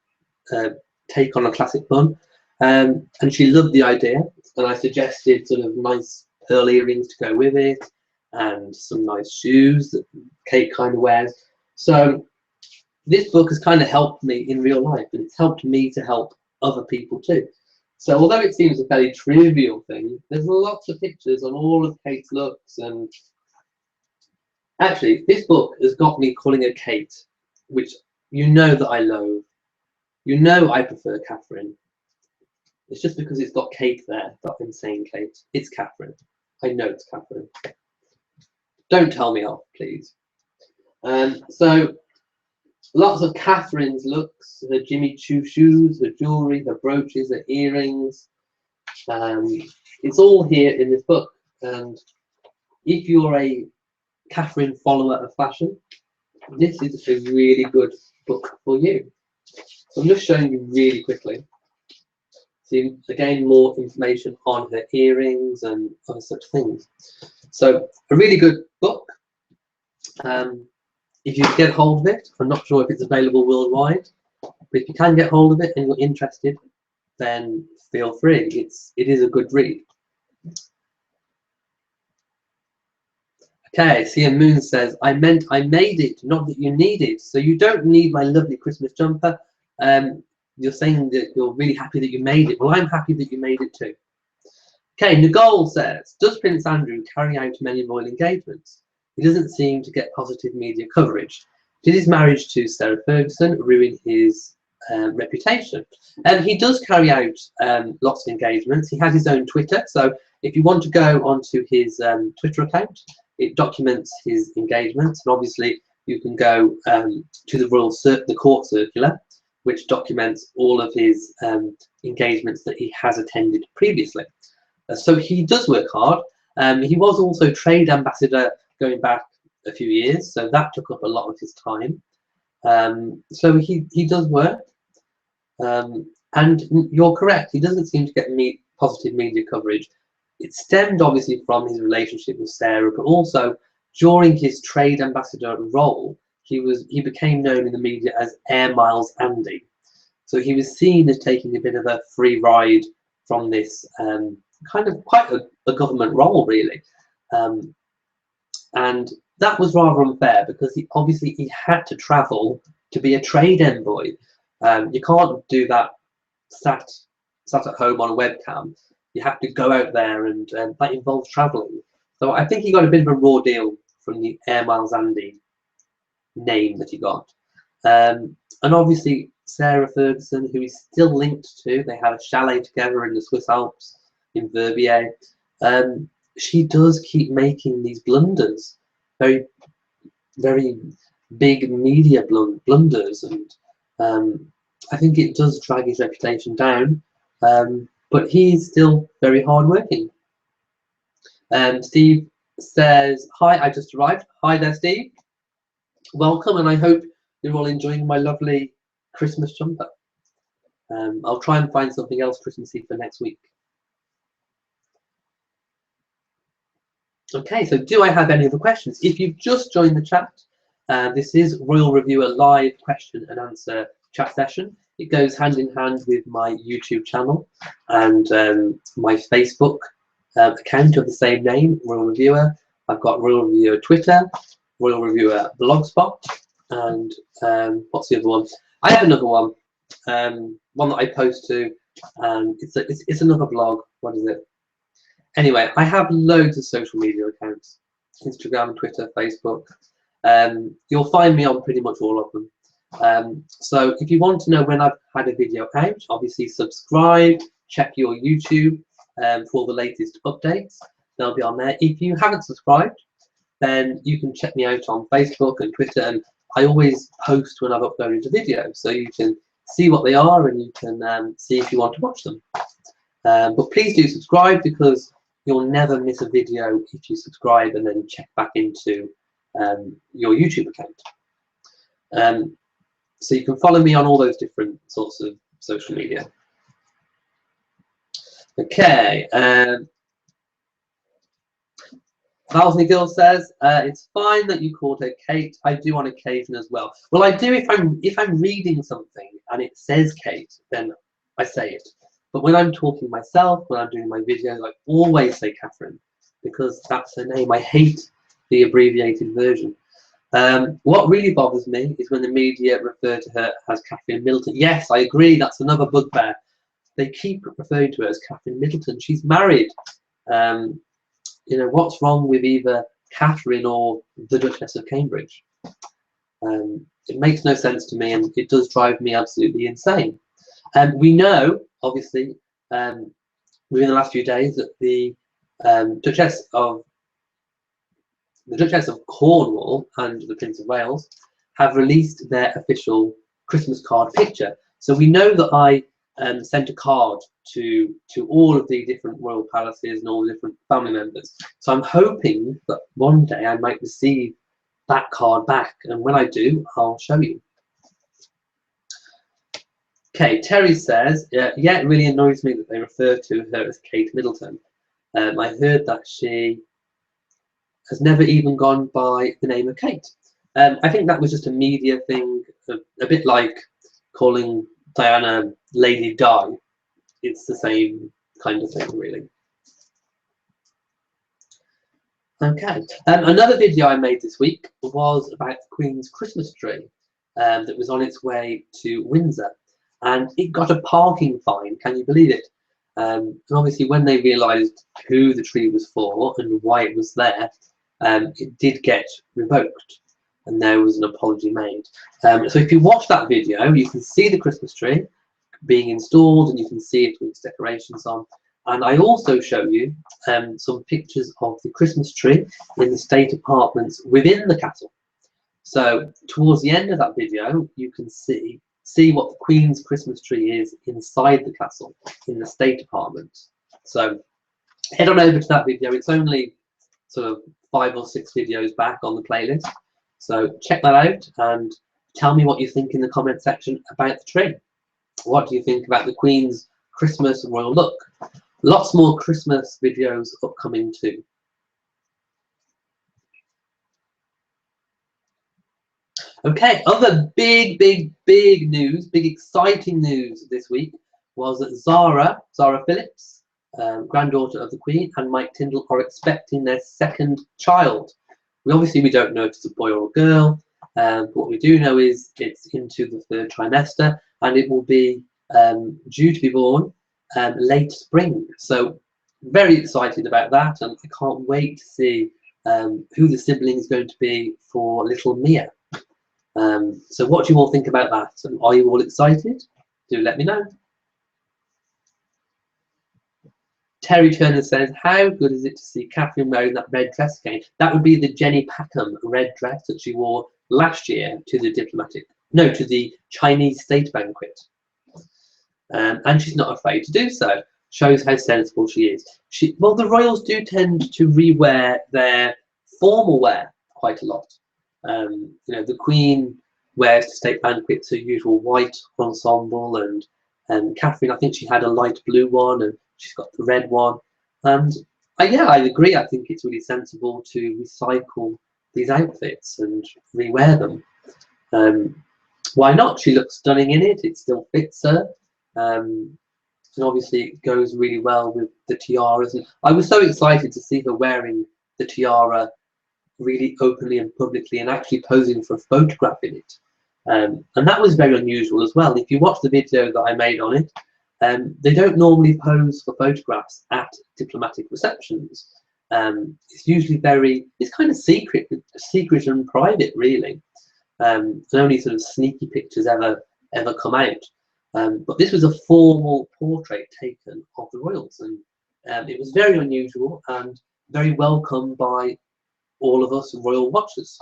Speaker 1: take on a classic bun, and she loved the idea. And I suggested sort of nice pearl earrings to go with it, and some nice shoes that Kate kind of wears. So this book has kind of helped me in real life, and it's helped me to help other people too. So although it seems a very trivial thing, there's lots of pictures on all of Kate's looks, and actually this book has got me calling her Kate, which you know that I loathe. You know I prefer Catherine. It's just because it's got Kate there that I'm saying Kate. It's Catherine. I know it's Catherine. Don't tell me off, please. So lots of Catherine's looks, her Jimmy Choo shoes, her jewellery, her brooches, her earrings. It's all here in this book. And if you're a Catherine follower of fashion, this is a really good book for you. So I'm just showing you really quickly. See, again, more information on her earrings and other such things. So a really good book. If you get hold of it, I'm not sure if it's available worldwide, but if you can get hold of it and you're interested, then feel free. It is a good read. Okay, CM Moon says, I meant I made it, not that you need it. So you don't need my lovely Christmas jumper. You're saying that you're really happy that you made it. Well, I'm happy that you made it too. Okay, Nicole says, does Prince Andrew carry out many royal engagements? He doesn't seem to get positive media coverage. Did his marriage to Sarah Ferguson ruin his reputation? He does carry out lots of engagements. He has his own Twitter, so if you want to go onto his Twitter account, it documents his engagements, and obviously you can go to the court circular, which documents all of his engagements that he has attended previously. So he does work hard. He was also trade ambassador going back a few years, so that took up a lot of his time. So he does work. And you're correct, he doesn't seem to get positive media coverage. It stemmed obviously from his relationship with Sarah, but also during his trade ambassador role, he became known in the media as Air Miles Andy. So he was seen as taking a bit of a free ride from this kind of quite a government role, really. And that was rather unfair because he had to travel to be a trade envoy. You can't do that sat at home on a webcam. You have to go out there, and that involves traveling. So I think he got a bit of a raw deal from the Air Miles Andy name that he got. And obviously Sarah Ferguson, who he's still linked to, they had a chalet together in the Swiss Alps. in Verbier. She does keep making these blunders, very, very big media blunders, and I think it does drag his reputation down. But he's still very hardworking. Steve says, "Hi, I just arrived." Hi there, Steve. Welcome, and I hope you're all enjoying my lovely Christmas jumper. I'll try and find something else Christmassy for next week. Okay, so do I have any other questions? If you've just joined the chat, this is Royal Reviewer live question and answer chat session. It goes hand in hand with my YouTube channel and my Facebook account of the same name, Royal Reviewer. I've got Royal Reviewer Twitter, Royal Reviewer Blogspot, and what's the other one? I have another one, one that I post to, and it's another blog. What is it? Anyway, I have loads of social media accounts: Instagram, Twitter, Facebook. You'll find me on pretty much all of them. So if you want to know when I've had a video out, obviously subscribe, check your YouTube for the latest updates. They'll be on there. If you haven't subscribed, then you can check me out on Facebook and Twitter, and I always post when I've uploaded a video, so you can see what they are and you can see if you want to watch them. But please do subscribe, because you'll never miss a video if you subscribe and then check back into your YouTube account. So you can follow me on all those different sorts of social media. Okay. Valsney Girl says, it's fine that you called her Kate. I do on occasion as well. Well, I do if I'm reading something and it says Kate, then I say it. But when I'm talking myself, when I'm doing my videos, I always say Catherine, because that's her name. I hate the abbreviated version. What really bothers me is when the media refer to her as Catherine Middleton. Yes, I agree. That's another bugbear. They keep referring to her as Catherine Middleton. She's married. You know, what's wrong with either Catherine or the Duchess of Cambridge? It makes no sense to me, and it does drive me absolutely insane. We know, obviously, within the last few days, that the Duchess of Cornwall and the Prince of Wales have released their official Christmas card picture. So we know that I sent a card to all of the different royal palaces and all the different family members. So I'm hoping that one day I might receive that card back, and when I do, I'll show you. Okay, Terry says, yeah, it really annoys me that they refer to her as Kate Middleton. I heard that she has never even gone by the name of Kate. I think that was just a media thing, a bit like calling Diana Lady Di. It's the same kind of thing, really. Okay, another video I made this week was about the Queen's Christmas tree that was on its way to Windsor, and it got a parking fine. Can you believe it? And obviously, when they realised who the tree was for and why it was there, it did get revoked, and there was an apology made. So if you watch that video, you can see the Christmas tree being installed, and you can see it with its decorations on. And I also show you some pictures of the Christmas tree in the state apartments within the castle. So towards the end of that video, you can see what the Queen's Christmas tree is inside the castle in the state apartment. So head on over to that video. It's only sort of 5 or 6 videos back on the playlist. So check that out and tell me what you think in the comment section about the tree. What do you think about the Queen's Christmas royal look? Lots more Christmas videos upcoming too. Okay, other big news, big exciting news this week was that Zara Phillips, granddaughter of the Queen, and Mike Tindall are expecting their 2nd child. We don't know if it's a boy or a girl, but what we do know is it's into the 3rd trimester, and it will be due to be born late spring. So very excited about that, and I can't wait to see who the sibling is going to be for little Mia. So what do you all think about that? And are you all excited? Do let me know. Terry Turner says, how good is it to see Catherine wearing that red dress again? That would be the Jenny Packham red dress that she wore last year to the Chinese state banquet. And she's not afraid to do so. Shows how sensible she is. Well, the royals do tend to rewear their formal wear quite a lot. You know, the Queen wears to state banquets her usual white ensemble, and Catherine, I think she had a light blue one, and she's got the red one. And yeah, I agree. I think it's really sensible to recycle these outfits and rewear them. Why not? She looks stunning in it. It still fits her. And obviously it goes really well with the tiaras. And I was so excited to see her wearing the tiara really openly and publicly and actually posing for a photograph in it. And that was very unusual as well. If you watch the video that I made on it, they don't normally pose for photographs at diplomatic receptions. It's usually it's kind of secret and private, really. And only sort of sneaky pictures ever come out. But this was a formal portrait taken of the royals, and it was very unusual and very welcome by all of us royal watchers.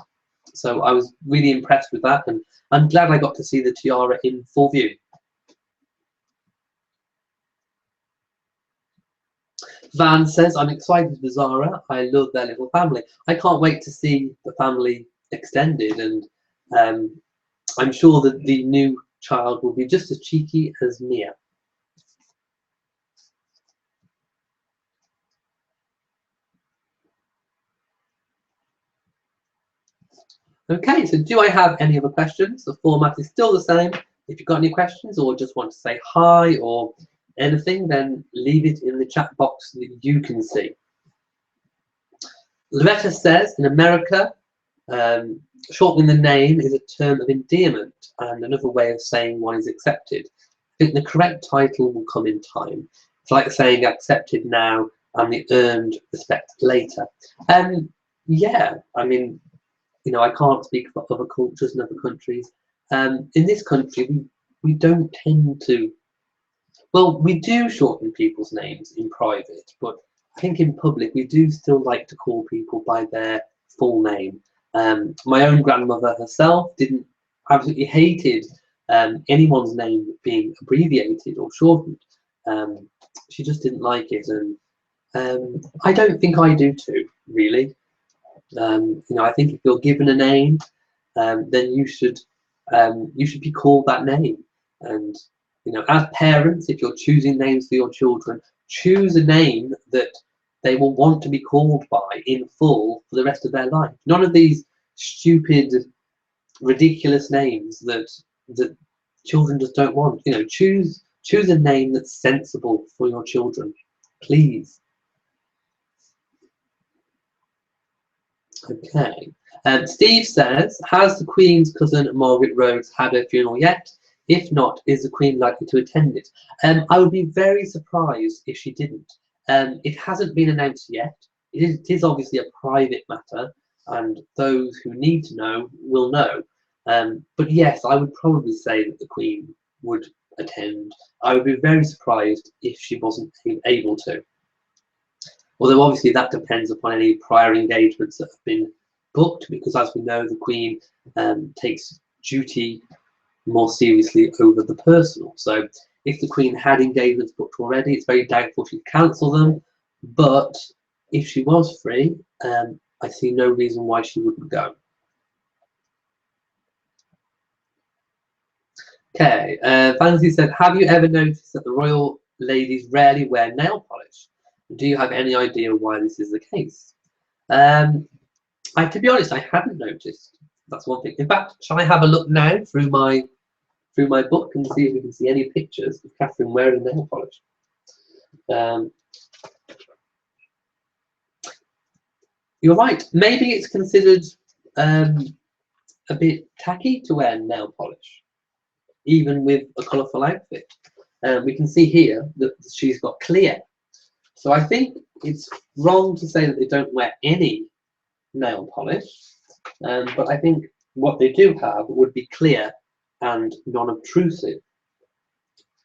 Speaker 1: So I was really impressed with that, and I'm glad I got to see the tiara in full view. Van says, I'm excited for Zara. I love their little family. I can't wait to see the family extended, and I'm sure that the new child will be just as cheeky as Mia. Okay, so do I have any other questions? The format is still the same. If you've got any questions or just want to say hi or anything, then leave it in the chat box so that you can see. Loretta says, in America, shortening the name is a term of endearment and another way of saying one is accepted. I think the correct title will come in time. It's like saying accepted now and the earned respect later. Yeah, I mean, you know, I can't speak for other cultures and other countries. In this country, we don't tend to, well, we do shorten people's names in private, but I think in public, we do still like to call people by their full name. My own grandmother herself absolutely hated anyone's name being abbreviated or shortened. She just didn't like it, and I don't think I do too, really. You know, I think if you're given a name, then you should be called that name. And you know, as parents, if you're choosing names for your children, choose a name that they will want to be called by in full for the rest of their life. None of these stupid, ridiculous names that children just don't want. You know, choose a name that's sensible for your children, please. Okay. Steve says, has the Queen's cousin Margaret Rhodes had her funeral yet? If not, is the Queen likely to attend it? I would be very surprised if she didn't. It hasn't been announced yet. It is obviously a private matter, and those who need to know will know. But yes, I would probably say that the Queen would attend. I would be very surprised if she wasn't able to. Although obviously that depends upon any prior engagements that have been booked, because as we know, the Queen takes duty more seriously over the personal. So if the Queen had engagements booked already, it's very doubtful she'd cancel them. But if she was free, I see no reason why she wouldn't go. Okay, Fancy said, have you ever noticed that the royal ladies rarely wear nail polish? Do you have any idea why this is the case? To be honest, I hadn't noticed. That's one thing. In fact, shall I have a look now through my book and see if we can see any pictures of Catherine wearing nail polish? You're right. Maybe it's considered a bit tacky to wear nail polish, even with a colourful outfit. We can see here that she's got clear. So I think it's wrong to say that they don't wear any nail polish, but I think what they do have would be clear and non-obtrusive.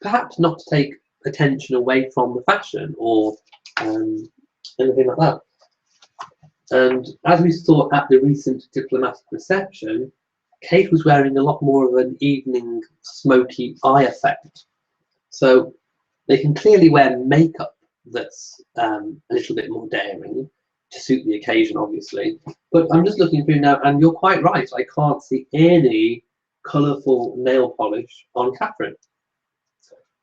Speaker 1: Perhaps not to take attention away from the fashion or anything like that. And as we saw at the recent diplomatic reception, Kate was wearing a lot more of an evening smoky eye effect. So they can clearly wear makeup that's a little bit more daring to suit the occasion, obviously. But I'm just looking through now, and you're quite right. I can't see any colourful nail polish on Catherine.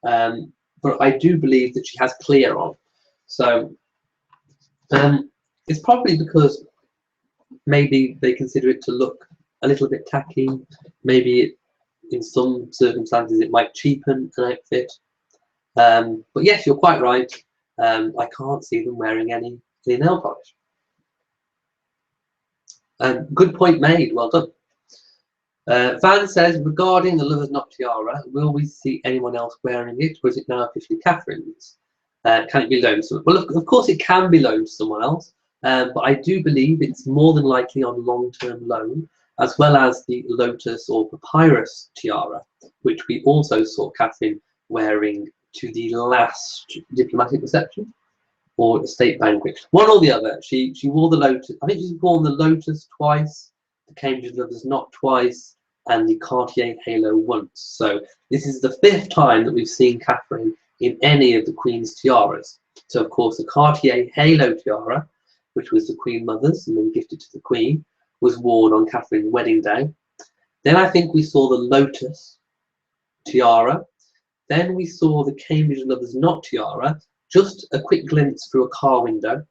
Speaker 1: But I do believe that she has clear on. So it's probably because maybe they consider it to look a little bit tacky. Maybe in some circumstances it might cheapen an outfit. But yes, you're quite right. I can't see them wearing any nail polish. Good point made. Well done. Van says, regarding the Lovers Not tiara, will we see anyone else wearing it, or is it now officially Catherine's? Can it be loaned to someone? Well, look, of course it can be loaned to someone else, but I do believe it's more than likely on long-term loan, as well as the lotus or papyrus tiara, which we also saw Catherine wearing to the last diplomatic reception or the state banquet. One or the other. She wore the lotus. I think she's worn the lotus twice, the Cambridge Lovers Not twice, and the Cartier halo once. So this is the 5th time that we've seen Catherine in any of the Queen's tiaras. So of course the Cartier halo tiara, which was the Queen Mother's and then gifted to the Queen, was worn on Catherine's wedding day. Then I think we saw the lotus tiara. Then we saw the Cambridge Lovers Not tiara, just a quick glimpse through a car window.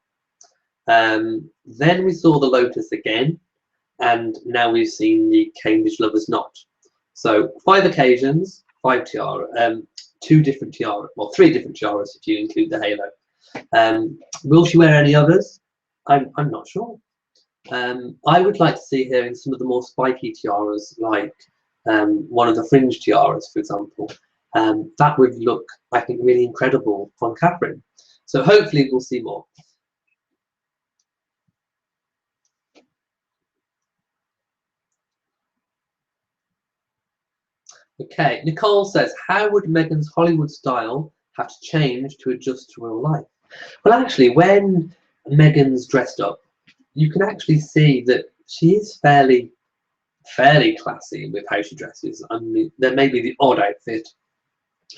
Speaker 1: Then we saw the lotus again, and now we've seen the Cambridge Lovers Not. So 5 occasions, 5 tiara, 2 different tiaras, well 3 different tiaras if you include the halo. Will she wear any others? I'm not sure. I would like to see her in some of the more spiky tiaras, like one of the fringe tiaras, for example. That would look, I think, really incredible on Catherine. So hopefully we'll see more. Okay, Nicole says, how would Meghan's Hollywood style have to change to adjust to real life? Well, actually, when Meghan's dressed up, you can actually see that she is fairly classy with how she dresses. I mean, there may be the odd outfit.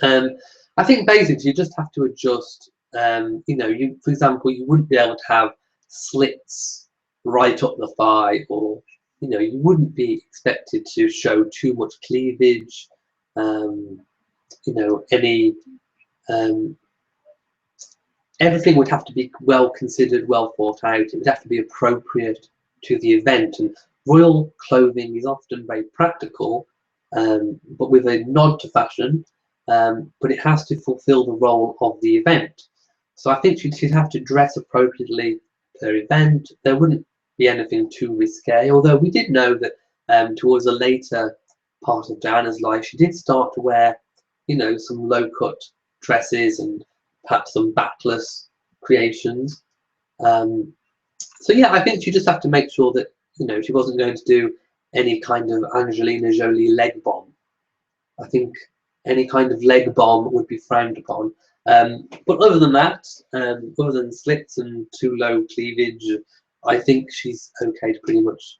Speaker 1: I think basically you just have to adjust. You know, for example, you wouldn't be able to have slits right up the thigh, or you know, you wouldn't be expected to show too much cleavage. You know, everything would have to be well considered, well thought out. It would have to be appropriate to the event. And royal clothing is often very practical, but with a nod to fashion. But it has to fulfill the role of the event. So I think she'd have to dress appropriately per event. There wouldn't be anything too risque, although we did know that towards a later part of Diana's life, she did start to wear, you know, some low-cut dresses and perhaps some backless creations. So yeah, I think she just have to make sure that, you know, she wasn't going to do any kind of Angelina Jolie leg bomb. I think any kind of leg bomb would be frowned upon. But other than that, other than slits and too low cleavage, I think she's okay to pretty much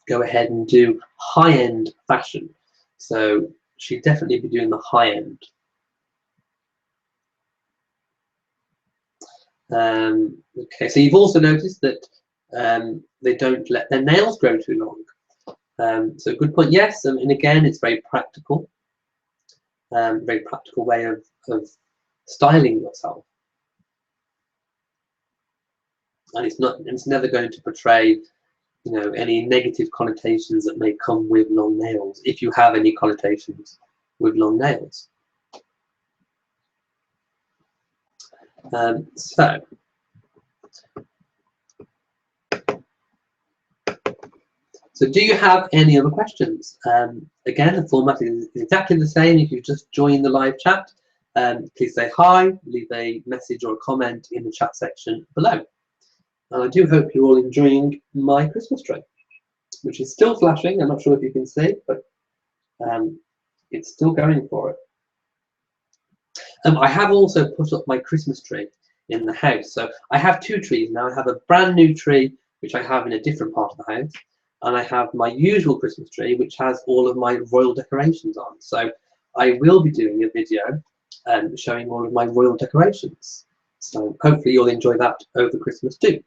Speaker 1: go ahead and do high-end fashion. So she'd definitely be doing the high end. Okay, so you've also noticed that they don't let their nails grow too long. So good point, yes, and again, it's very practical. Very practical way of styling yourself, and it's never going to portray, you know, any negative connotations that may come with long nails, if you have any connotations with long nails. So do you have any other questions? Again, the format is exactly the same. If you've just joined the live chat, please say hi, leave a message or a comment in the chat section below. And I do hope you're all enjoying my Christmas tree, which is still flashing. I'm not sure if you can see, but it's still going for it. I have also put up my Christmas tree in the house. So I have two trees now. I have a brand new tree, which I have in a different part of the house, and I have my usual Christmas tree, which has all of my royal decorations on. So I will be doing a video showing all of my royal decorations. So hopefully you'll enjoy that over Christmas too.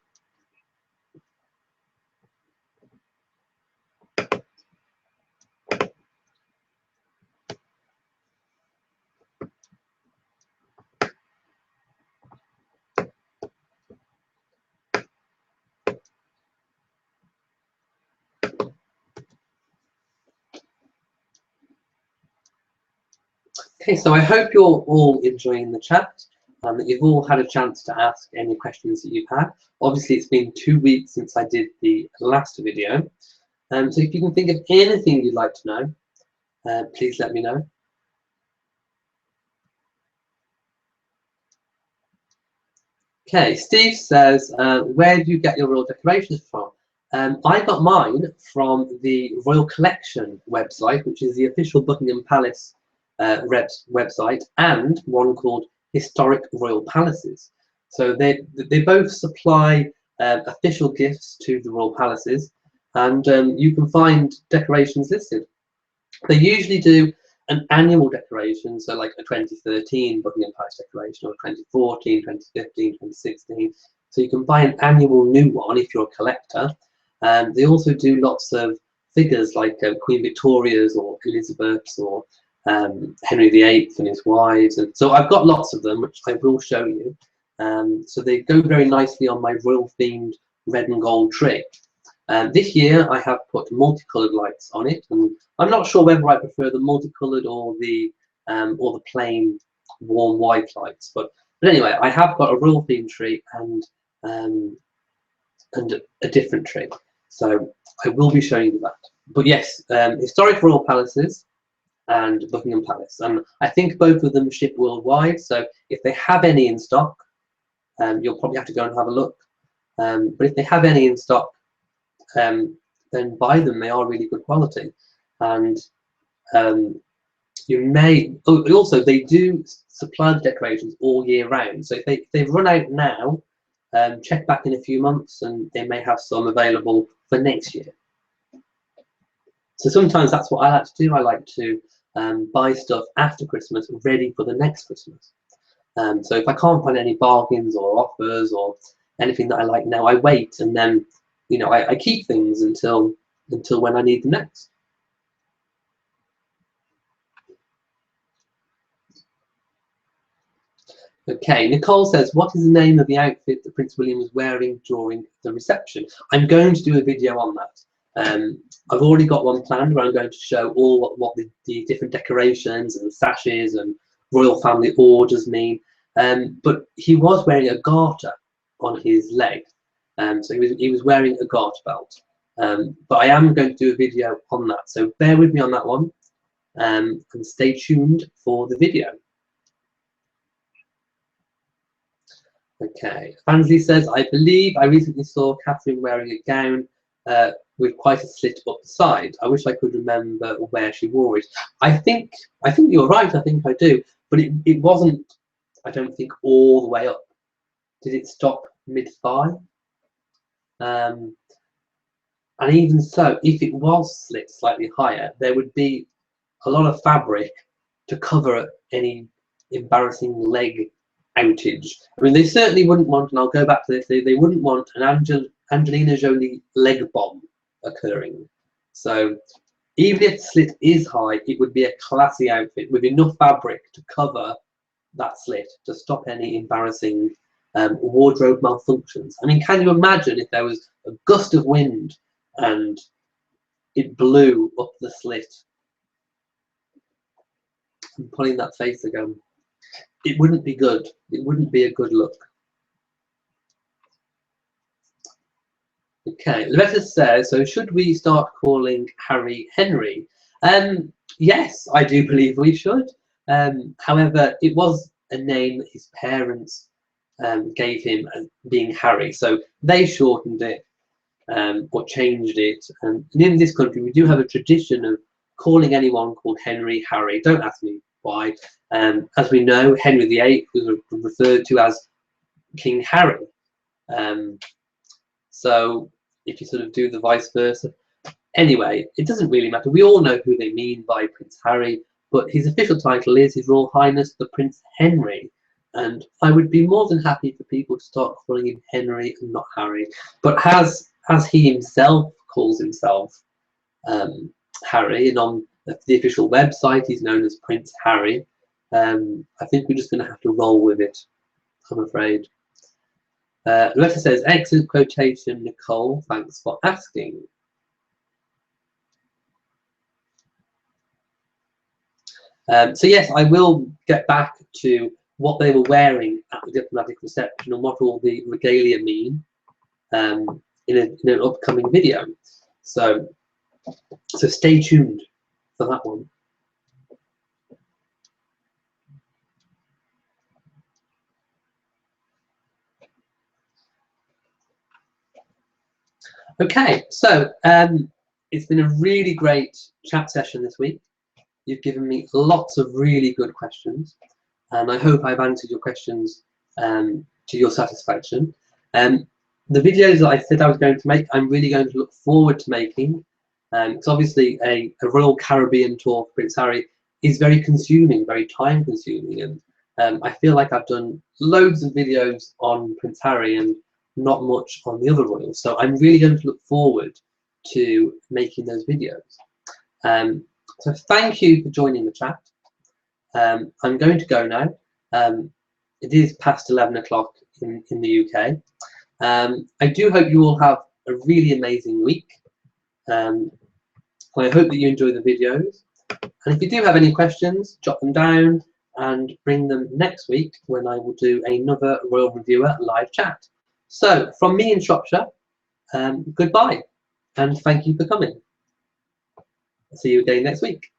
Speaker 1: Okay, so I hope you're all enjoying the chat and that you've all had a chance to ask any questions that you've had. Obviously, it's been 2 weeks since I did the last video. So if you can think of anything you'd like to know, please let me know. Okay, Steve says, where do you get your royal decorations from? I got mine from the Royal Collection website, which is the official Buckingham Palace website, and one called Historic Royal Palaces. So they both supply official gifts to the royal palaces, and you can find decorations listed. They usually do an annual decoration, so like a 2013 Buckingham Palace decoration, or 2014, 2015, 2016. So you can buy an annual new one if you're a collector. They also do lots of figures like Queen Victoria's or Elizabeth's or Henry VIII and his wives. And so I've got lots of them, which I will show you. So they go very nicely on my royal themed red and gold tree. This year I have put multicolored lights on it, and I'm not sure whether I prefer the multicolored or the plain warm white lights. But anyway, I have got a royal themed tree and a different tree. So I will be showing you that. But yes, historic royal palaces and Buckingham Palace, and I think both of them ship worldwide. So if they have any in stock, you'll probably have to go and have a look. But if they have any in stock, then buy them. They are really good quality, and you may also they do supply the decorations all year round. So if they've run out now, check back in a few months and they may have some available for next year. So sometimes that's what I like to do. I like to buy stuff after Christmas ready for the next Christmas. So if I can't find any bargains or offers or anything that I like now, I wait, and then I keep things until when I need them next. Okay, Nicole says, what is the name of the outfit that Prince William was wearing during the reception? I'm going to do a video on that. I've already got one planned where I'm going to show all what the different decorations and sashes and royal family orders mean. But he was wearing a garter on his leg. So he was wearing a garter belt. But I am going to do a video on that. So bear with me on that one, and stay tuned for the video. Okay, Fansley says, I believe I recently saw Catherine wearing a gown with quite a slit up the side. I wish I could remember where she wore it. I think you're right. I think I do, but it wasn't, I don't think, all the way up. Did it stop mid-thigh? And even so, if it was slit slightly higher, there would be a lot of fabric to cover any embarrassing leg outage. I mean, they certainly wouldn't want, and I'll go back to this, they wouldn't want an Angelina Jolie leg bomb occurring. So even if the slit is high, it would be a classy outfit with enough fabric to cover that slit to stop any embarrassing wardrobe malfunctions. I mean, can you imagine if there was a gust of wind and it blew up the slit? I'm pulling that face again. It wouldn't be good. It wouldn't be a good look. Okay, Loretta says, so should we start calling Harry Henry? Yes, I do believe we should. However, it was a name that his parents gave him as being Harry, so they shortened it or changed it. And in this country, we do have a tradition of calling anyone called Henry Harry. Don't ask me why. As we know, Henry VIII was referred to as King Harry. So if you sort of do the vice versa. Anyway, it doesn't really matter. We all know who they mean by Prince Harry, but his official title is His Royal Highness the Prince Henry. And I would be more than happy for people to start calling him Henry and not Harry. But as he himself calls himself Harry, and on the official website he's known as Prince Harry, I think we're just going to have to roll with it, I'm afraid. Loretta says, excellent quotation, Nicole. Thanks for asking. So yes, I will get back to what they were wearing at the diplomatic reception and what all the regalia mean in an upcoming video. So stay tuned for that one. Okay, so it's been a really great chat session this week. You've given me lots of really good questions, and I hope I've answered your questions to your satisfaction. The videos that I said I was going to make, I'm really going to look forward to making. Because obviously a Royal Caribbean tour for Prince Harry is very consuming, very time consuming, and I feel like I've done loads of videos on Prince Harry and not much on the other royals. So I'm really going to look forward to making those videos. So thank you for joining the chat. I'm going to go now. It is past 11 o'clock in the UK. I do hope you all have a really amazing week. I hope that you enjoy the videos. And if you do have any questions, jot them down and bring them next week when I will do another Royal Reviewer live chat. So from me in Shropshire, goodbye and thank you for coming. See you again next week.